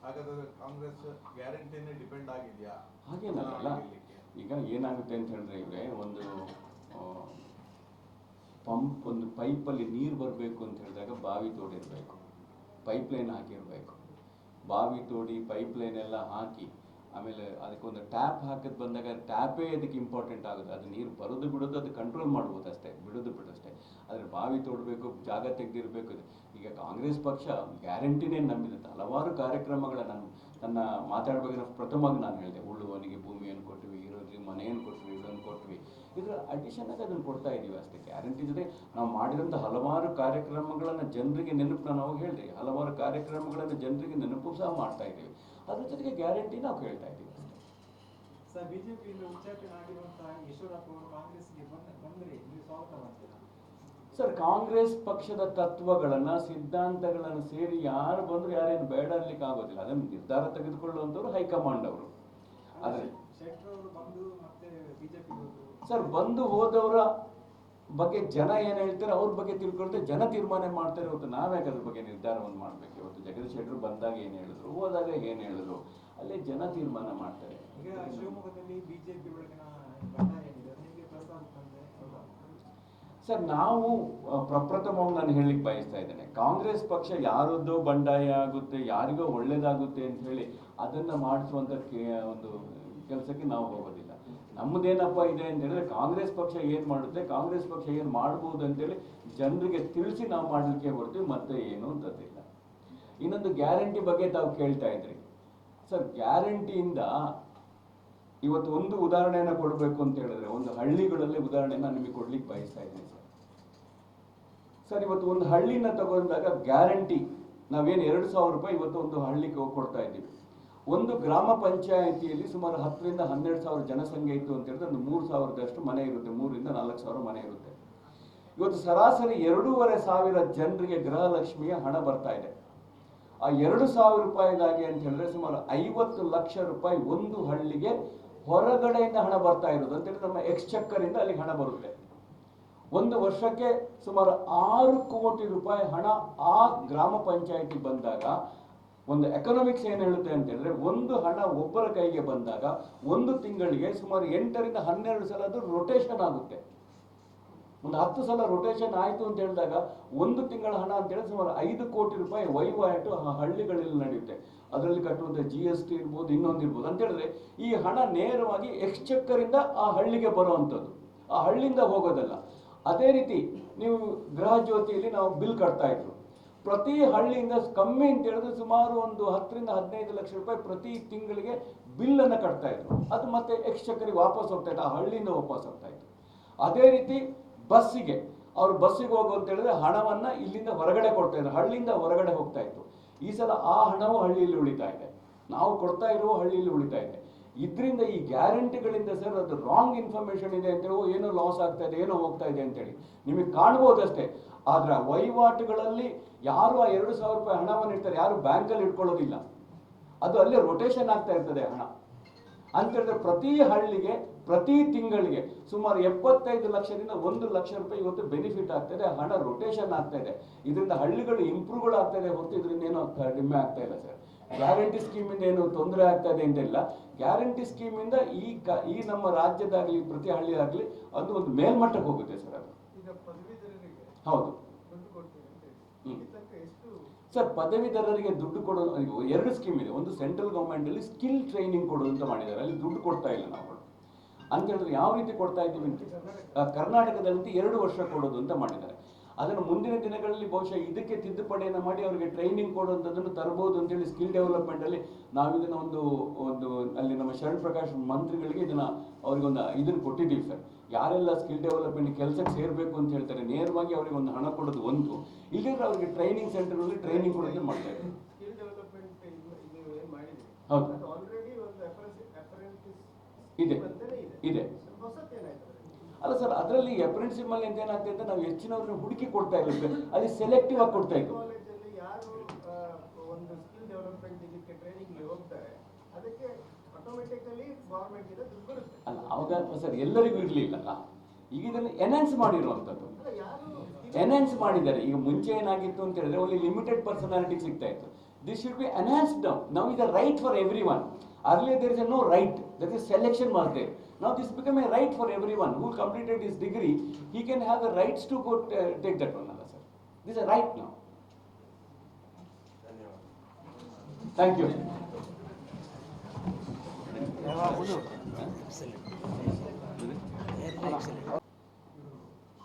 ಹಾಗಾದ್ರೆ ಕಾಂಗ್ರೆಸ್ ಗ್ಯಾರಂಟಿನೇ ಡಿಪೆಂಡ್ ಆಗಿದೆಯಾ? ಹಾಗೇನಲ್ಲ, ಈಗ ಏನಾಗುತ್ತೆ ಅಂತ ಹೇಳಿದ್ರೆ ಇವರೇ ಒಂದು ಪೈಪಲ್ಲಿ ನೀರು ಬರಬೇಕು ಅಂತ ಹೇಳಿದಾಗ ಬಾವಿ ತೋಡಿರಬೇಕು, ಪೈಪ್ಲೈನ್ ಹಾಕಿರಬೇಕು. ಬಾವಿ ತೋಡಿ ಪೈಪ್ಲೈನ್ ಎಲ್ಲ ಹಾಕಿ ಆಮೇಲೆ ಅದಕ್ಕೊಂದು ಟ್ಯಾಪ್ ಹಾಕಿದ್ ಬಂದಾಗ ಟ್ಯಾಪೇ ಅದಕ್ಕೆ ಇಂಪಾರ್ಟೆಂಟ್ ಆಗುತ್ತೆ. ಅದು ನೀರು ಬರೋದು ಬಿಡೋದು ಅದು ಕಂಟ್ರೋಲ್ ಮಾಡ್ಬೋದು ಅಷ್ಟೇ, ಬಿಡೋದಷ್ಟೇ. ಆದರೆ ಬಾವಿ ತೋಡಬೇಕು, ಜಾಗ ತೆಗೆದಿರಬೇಕು. ಈಗ ಕಾಂಗ್ರೆಸ್ ಪಕ್ಷ ಗ್ಯಾರಂಟಿನೇ ನಂಬಿದೆ. ಹಲವಾರು ಕಾರ್ಯಕ್ರಮಗಳ ನನ್ನ ಮಾತಾಡಬೇಕಾದ್ರೆ ಪ್ರಥಮವಾಗಿ ನಾನು ಹೇಳಿದೆ, ಉಳುವವನಿಗೆ ಭೂಮಿಯನ್ನು ಕೊಟ್ವಿ, ಇರೋರಿಗೆ ಮನೆಯನ್ನು ಕೊಟ್ವಿ, ಇದನ್ನು ಕೊಟ್ವಿ. ಇದರ ಅಡಿಷನ್ ಆಗಿ ಅದನ್ನು ಕೊಡ್ತಾ ಇದ್ದೀವಿ ಅಷ್ಟೇ. ಗ್ಯಾರಂಟಿ ಜೊತೆ ನಾವು ಮಾಡಿರೋಂಥ ಹಲವಾರು ಕಾರ್ಯಕ್ರಮಗಳನ್ನು ಜನರಿಗೆ ನೆನಪು ನಾವು ಹೇಳಿದೆ, ಹಲವಾರು ಕಾರ್ಯಕ್ರಮಗಳನ್ನು ಜನರಿಗೆ ನೆನಪು ಸಹ ಮಾಡ್ತಾ ಇದ್ದೀವಿ. ಅದ್ರ ಜೊತೆಗೆ ಗ್ಯಾರಂಟಿ ನಾವು ಕೇಳ್ತಾ ಇದ್ದೀವಿ. ಸರ್, ಬಿಜೆಪಿಯಿಂದ ಉಚ್ಚಾಟನೆ ಆಗಿರುವಂತಹ ಈಶ್ವರಪ್ಪ ಅವರು ಕಾಂಗ್ರೆಸ್ಗೆ ಬಂದರೆ ನೀವು ಸ್ವಾಗತ ಮಾಡ್ತೀರಾ? ಸರ್, ಕಾಂಗ್ರೆಸ್ ಪಕ್ಷದ ತತ್ವಗಳನ್ನು ಸಿದ್ಧಾಂತಗಳನ್ನು ಸೇರಿ ಯಾರು ಬಂದರೂ ಯಾರೇನು ಬೇಡ ಅನ್ಲಿಕ್ಕೆ ಆಗೋದಿಲ್ಲ. ಅದನ್ನು ನಿರ್ಧಾರ ತೆಗೆದುಕೊಳ್ಳುವಂಥವ್ರು ಹೈಕಮಾಂಡ್ ಅವರು. ಆದರೆ ಶೆಟ್ಟರ್ ಅವರು ಬಂದು ಮತ್ತೆ ಬಿಜೆಪಿ ಸರ್, ಬಂದು ಹೋದವರ ಬಗ್ಗೆ ಜನ ಏನು ಹೇಳ್ತಾರೆ ಅವ್ರ ಬಗ್ಗೆ ತಿಳ್ಕೊಳ್ತಾರೆ, ಜನ ತೀರ್ಮಾನ ಮಾಡ್ತಾರೆ. ಇವತ್ತು ನಾವ್ಯಾಕೆ ಅದ್ರ ಬಗ್ಗೆ ನಿರ್ಧಾರವನ್ನು ಮಾಡಬೇಕು? ಇವತ್ತು ಜಗದೀಶ್ ಶೆಟ್ಟರ್ ಬಂದಾಗ ಏನು ಹೇಳಿದ್ರು, ಹೋದಾಗ ಏನು ಹೇಳಿದ್ರು, ಅಲ್ಲೇ ಜನ ತೀರ್ಮಾನ ಮಾಡ್ತಾರೆ. ಈಗ ಶಿವಮೊಗ್ಗದಲ್ಲಿ ಬಿಜೆಪಿ ಒಳಗಿನ ಬಂಡಾಯ ಏನಿದೆ ನಿಮಗೆ ಪ್ರಸ್ತಾವ ತಂದೆ ಸರ್, ನಾವು ಪ್ರಪ್ರಥಮವಾಗಿ ನಾನು ಹೇಳಲಿಕ್ಕೆ ಬಯಸ್ತಾ ಇದ್ದೇನೆ, ಕಾಂಗ್ರೆಸ್ ಪಕ್ಷ ಯಾರದ್ದೋ ಬಂಡಾಯ ಆಗುತ್ತೆ, ಯಾರಿಗೋ ಒಳ್ಳೇದಾಗುತ್ತೆ ಅಂತ ಹೇಳಿ ಅದನ್ನ ಮಾಡಿಸುವಂತ ಒಂದು ಕೆಲಸಕ್ಕೆ ನಾವು ಹೋಗೋದಿಲ್ಲ. ನಮ್ಮದೇನಪ್ಪ ಇದೆ ಅಂತ ಹೇಳಿದ್ರೆ ಕಾಂಗ್ರೆಸ್ ಪಕ್ಷ ಏನು ಮಾಡುತ್ತೆ, ಕಾಂಗ್ರೆಸ್ ಪಕ್ಷ ಏನು ಮಾಡ್ಬೋದು ಅಂತೇಳಿ ಜನರಿಗೆ ತಿಳಿಸಿ ನಾವು ಮಾಡಲಿಕ್ಕೆ ಹೊರತೀವಿ, ಮತ್ತೆ ಏನು ಅಂತದ್ದಿಲ್ಲ. ಇನ್ನೊಂದು ಗ್ಯಾರಂಟಿ ಬಗ್ಗೆ ತಾವು ಕೇಳ್ತಾ ಇದ್ರಿ ಸರ್. ಗ್ಯಾರಂಟಿಯಿಂದ ಇವತ್ತು ಒಂದು ಉದಾಹರಣೆಯನ್ನು ಕೊಡಬೇಕು ಅಂತ ಹೇಳಿದ್ರೆ ಒಂದು ಹಳ್ಳಿಗಳಲ್ಲಿ ಉದಾಹರಣೆನ ನಿಮಗೆ ಕೊಡ್ಲಿಕ್ಕೆ ಬಯಸ್ತಾ ಇದ್ದೀನಿ ಸರ್. ಇವತ್ತು ಒಂದು ಹಳ್ಳಿನ ತಗೊಂಡಾಗ ಗ್ಯಾರಂಟಿ ನಾವೇನು 2,000 ರೂಪಾಯಿ ಇವತ್ತು ಒಂದು ಹಳ್ಳಿಗೆ ಕೊಡ್ತಾ ಇದ್ದೀವಿ. ಒಂದು ಗ್ರಾಮ ಪಂಚಾಯಿತಿಯಲ್ಲಿ ಸುಮಾರು 10,000 ರಿಂದ 12,000 ಜನಸಂಖ್ಯೆ ಇತ್ತು ಅಂತ ಹೇಳಿದ್ರೆ ಒಂದು 3,000ದಷ್ಟು ಮನೆ ಇರುತ್ತೆ, 3,000 ರಿಂದ 4,000 ಮನೆ ಇರುತ್ತೆ. ಇವತ್ತು ಸರಾಸರಿ 2,500 ಜನರಿಗೆ ಗೃಹಲಕ್ಷ್ಮಿಯ ಹಣ ಬರ್ತಾ ಇದೆ. ಆ 2,000 ರೂಪಾಯಿಗಾಗಿ ಅಂತ ಹೇಳಿದ್ರೆ ಸುಮಾರು 50 ಲಕ್ಷ ರೂಪಾಯಿ ಒಂದು ಹಳ್ಳಿಗೆ ಹೊರಗಡೆಯಿಂದ ಹಣ ಬರ್ತಾ ಇರೋದು ಅಂತ ಹೇಳಿ ನಮ್ಮ ಎಕ್ಸ್ಚೆಕ್ಕರ್ ಇಂದ ಅಲ್ಲಿ ಹಣ ಬರುತ್ತೆ. ಒಂದು ವರ್ಷಕ್ಕೆ ಸುಮಾರು 6 ಕೋಟಿ ರೂಪಾಯಿ ಹಣ ಆ ಗ್ರಾಮ ಪಂಚಾಯಿತಿ ಬಂದಾಗ ಒಂದು ಎಕನಾಮಿಕ್ಸ್ ಏನು ಹೇಳುತ್ತೆ ಅಂತ ಹೇಳಿದ್ರೆ ಒಂದು ಹಣ ಒಬ್ಬರ ಕೈಗೆ ಬಂದಾಗ ಒಂದು ತಿಂಗಳಿಗೆ ಸುಮಾರು 8 ರಿಂದ 12 ಸಲ ಅದು ರೊಟೇಷನ್ ಆಗುತ್ತೆ. ಒಂದು 10 ಸಲ ರೊಟೇಷನ್ ಆಯಿತು ಅಂತ ಹೇಳಿದಾಗ ಒಂದು ತಿಂಗಳ ಹಣ ಅಂತ ಹೇಳಿ ಸುಮಾರು 5 ಕೋಟಿ ರೂಪಾಯಿ ವಹಿವಾಟು ಆ ಹಳ್ಳಿಗಳಲ್ಲಿ ನಡೆಯುತ್ತೆ. ಅದರಲ್ಲಿ ಕಟ್ಟುವಂಥ GST ಇರ್ಬೋದು, ಇನ್ನೊಂದಿರ್ಬೋದು ಅಂತ ಹೇಳಿದ್ರೆ ಈ ಹಣ ನೇರವಾಗಿ ಎಕ್ಸ್ಚೆಕ್ಕರ್ ಇಂದ ಆ ಹಳ್ಳಿಗೆ ಬರುವಂಥದ್ದು, ಆ ಹಳ್ಳಿಯಿಂದ ಹೋಗೋದಲ್ಲ. ಅದೇ ರೀತಿ ನೀವು ಗೃಹ ಜ್ಯೋತಿಯಲ್ಲಿ ನಾವು ಬಿಲ್ ಕಟ್ತಾ ಇದ್ರು, ಪ್ರತಿ ಹಳ್ಳಿಯಿಂದ ಕಮ್ಮಿ ಅಂತ ಹೇಳಿದ್ರೆ ಸುಮಾರು ಒಂದು 10 ರಿಂದ 15 ಲಕ್ಷ ರೂಪಾಯಿ ಪ್ರತಿ ತಿಂಗಳಿಗೆ ಬಿಲ್ ಅನ್ನು ಕಟ್ತಾ ಇದ್ರು. ಅದು ಮತ್ತೆ ಎಕ್ಸ್ಚೆಕ್ಕರಿಗೆ ವಾಪಸ್ ಹೋಗ್ತಾ ಇತ್ತು, ಆ ಹಳ್ಳಿಯಿಂದ ವಾಪಸ್ ಹೋಗ್ತಾ ಇತ್ತು. ಅದೇ ರೀತಿ ಬಸ್ಸಿಗೆ ಹೋಗು ಅಂತ ಹೇಳಿದ್ರೆ ಹಣವನ್ನ ಇಲ್ಲಿಂದ ಹೊರಗಡೆ ಕೊಡ್ತಾ ಇದ್ರು, ಹಳ್ಳಿಯಿಂದ ಹೊರಗಡೆ ಹೋಗ್ತಾ ಇತ್ತು. ಈ ಸಲ ಆ ಹಣವು ಹಳ್ಳಿಯಲ್ಲಿ ಉಳಿತಾ ಇದೆ, ನಾವು ಕೊಡ್ತಾ ಇರುವ ಹಳ್ಳಿಯಲ್ಲಿ ಉಳಿತಾ ಇದೆ. ಇದರಿಂದ ಈ ಗ್ಯಾರಂಟಿಗಳಿಂದ ಸರ್ ಅದು ರಾಂಗ್ ಇನ್ಫಾರ್ಮೇಶನ್ ಇದೆ ಅಂತೇಳಿ ಏನೋ ಲಾಸ್ ಆಗ್ತಾ ಇದೆ, ಏನೋ ಹೋಗ್ತಾ ಇದೆ ಅಂತೇಳಿ ನಿಮಗೆ ಕಾಣ್ಬೋದಷ್ಟೇ. ಆದ್ರೆ ವಹಿವಾಟುಗಳಲ್ಲಿ ಯಾರು ಆ 2,000 ರೂಪಾಯಿ ಹಣವನ್ನು ಇಡ್ತಾರೆ, ಯಾರು ಬ್ಯಾಂಕಲ್ಲಿ ಇಟ್ಕೊಳ್ಳೋದಿಲ್ಲ, ಅದು ಅಲ್ಲೇ ರೊಟೇಷನ್ ಆಗ್ತಾ ಇರ್ತದೆ ಹಣ. ಅಂತ ಹೇಳಿದ್ರೆ ಪ್ರತಿ ಹಳ್ಳಿಗೆ ಪ್ರತಿ ತಿಂಗಳಿಗೆ ಸುಮಾರು 75 ಲಕ್ಷದಿಂದ 1 ಲಕ್ಷ ರೂಪಾಯಿ ಇವತ್ತು ಬೆನಿಫಿಟ್ ಆಗ್ತದೆ, ಹಣ ರೊಟೇಷನ್ ಆಗ್ತಾ ಇದೆ. ಇದರಿಂದ ಹಳ್ಳಿಗಳು ಇಂಪ್ರೂವ್ಗಳು ಆಗ್ತಾ ಇದೆ ಹೊರತು ಇದರಿಂದ ಏನೋ ಕಡಿಮೆ ಆಗ್ತಾ ಇಲ್ಲ ಸರ್. ಗ್ಯಾರಂಟಿ ಸ್ಕೀಮಿಂದ ಏನು ತೊಂದರೆ ಆಗ್ತಾ ಇದೆ ಅಂತ ಇಲ್ಲ. ಗ್ಯಾರಂಟಿ ಸ್ಕೀಮಿಂದ ಈ ನಮ್ಮ ರಾಜ್ಯದಾಗಲಿ ಪ್ರತಿ ಹಳ್ಳಿ ಆಗಲಿ ಅದು ಒಂದು ಮೇಲ್ಮಟ್ಟಕ್ಕೆ ಹೋಗುತ್ತೆ ಸರ್. ಅದು ಈಗ ಪದವೀಧರರಿಗೆ ಹೌದು ದುಡ್ಡು ಕೊಡ್ತೀವಿ ಅಂತ ಹೇಳಿ ಈ ತನಕ ಎಷ್ಟು ಸರ್. ಪದವೀಧರರಿಗೆ ದುಡ್ಡು ಕೊಡೋದು 2 ಸ್ಕೀಮ್ ಇದೆ. ಒಂದು ಸೆಂಟ್ರಲ್ ಗೌರ್ಮೆಂಟ್ ಅಲ್ಲಿ ಸ್ಕಿಲ್ ಟ್ರೈನಿಂಗ್ ಕೊಡು ಅಂತ ಮಾಡಿದ್ದಾರೆ, ಅಲ್ಲಿ ದುಡ್ಡು ಕೊಡ್ತಾ ಇಲ್ಲ ನಾವು ಅಂತ ಹೇಳಿದ್ರೆ ಯಾವ ರೀತಿ ಕೊಡ್ತಾ ಇದ್ದೀವಿ ಅಂತ ಕರ್ನಾಟಕದಲ್ಲಿ 2 ವರ್ಷ ಕೊಡೋದು ಅಂತ ಮಾಡಿದ್ದಾರೆ. ಅದನ್ನು ಮುಂದಿನ ದಿನಗಳಲ್ಲಿ ಬಹುಶಃ ಇದಕ್ಕೆ ತಿದ್ದುಪಡಿಯನ್ನು ಮಾಡಿ ಅವರಿಗೆ ಟ್ರೈನಿಂಗ್ ಕೊಡುವಂಥದ್ದನ್ನು ತರಬಹುದು ಅಂತೇಳಿ ಸ್ಕಿಲ್ ಡೆವಲಪ್ಮೆಂಟ್ ಅಲ್ಲಿ ನಾವು ಇದನ್ನ ಒಂದು ಅಲ್ಲಿ ನಮ್ಮ ಶರಣ್ ಪ್ರಕಾಶ್ ಮಂತ್ರಿಗಳಿಗೆ ಅವರಿಗೊಂದು ಇದನ್ನು ಕೊಟ್ಟಿದ್ದೀವಿ ಸರ್. ಯಾರೆಲ್ಲ ಸ್ಕಿಲ್ ಡೆವಲಪ್ಮೆಂಟ್ ಕೆಲಸಕ್ಕೆ ಸೇರಬೇಕು ಅಂತ ಹೇಳ್ತಾರೆ ನೇರವಾಗಿ ಅವರಿಗೆ ಒಂದು ಹಣ ಕೊಡೋದು ಒಂದು, ಇಲ್ಲದ್ರೆ ಅವರಿಗೆ ಟ್ರೈನಿಂಗ್ ಸೆಂಟರ್ನಲ್ಲಿ ಟ್ರೈನಿಂಗ್ ಕೊಡೋದು ಮಾಡ್ತಾ ಇದ್ದಾರೆ. ಸ್ಕಿಲ್ ಡೆವಲಪ್ಮೆಂಟ್ ನೀವು ಏನು ಮಾಡಿದ್ರಿ ಹೌದು. ಅದು ಆಲ್ರೆಡಿ ಒಂದು ಅಪ್ರೆಂಟಿಸ್ ಇದೆ ಇದೆ ಹೊಸತೇನಾಯ್ತು ಅಲ್ಲ ಸರ್. ಅದರಲ್ಲಿ ಅಪ್ರೆಂಟಿಸ್ಶಿಪ್ ಅಲ್ಲಿ ಅಂತ ಏನಾಗ್ತದೆ ಅಂತ ನಾವು ಹೆಚ್ಚಿನವ್ರನ್ನ ಹುಡುಕಿ ಕೊಡ್ತಾ ಇದ್ದೀವಿ, ಅಲ್ಲಿ ಸೆಲೆಕ್ಟಿವ್ ಆಗಿ ಕೊಡ್ತಾ ಇದ್ದೀವಿ. ಕಾಲೇಜಲ್ಲಿ ಯಾರು ಒಂದು ಸ್ಕಿಲ್ ಡೆವಲಪ್ಮೆಂಟ್ ಇದಕ್ಕೆ ಟ್ರೈನಿಂಗ್ ಹೋಗ್ತಾರೆ ಅದಕ್ಕೆ ಆಟೋಮೆಟಿಕಲಿ ಗವರ್ಮೆಂಟ್ ಇಂದ ದುಡ್ಡು ಬರುತ್ತೆ ಅಲ್ಲ ಅವಾಗ ಸರ್ ಎಲ್ಲರಿಗೂ ಇರಲಿಲ್ಲಲ್ಲ, ಈಗ ಇದನ್ನು ಎನ್ಹಾನ್ಸ್ ಮಾಡಿರುವಂಥದ್ದು. ಅಲ್ಲ ಯಾರು ಎನ್ಹಾನ್ಸ್ ಮಾಡಿದ್ದಾರೆ. ಈಗ ಮುಂಚೆ ಏನಾಗಿತ್ತು ಅಂತ ಹೇಳಿದ್ರೆ ಓನ್ಲಿ ಲಿಮಿಟೆಡ್ ಪರ್ಸನಾಲಿಟಿ ಸಿಗ್ತಾ ಇತ್ತು. This should be enhanced now. Now is a right for every one. Earlier there is no right, that is selection was there. Now this become a right for everyone who completed his degree. He can have the rights to go take that one, sir. This is a right now. Thank you.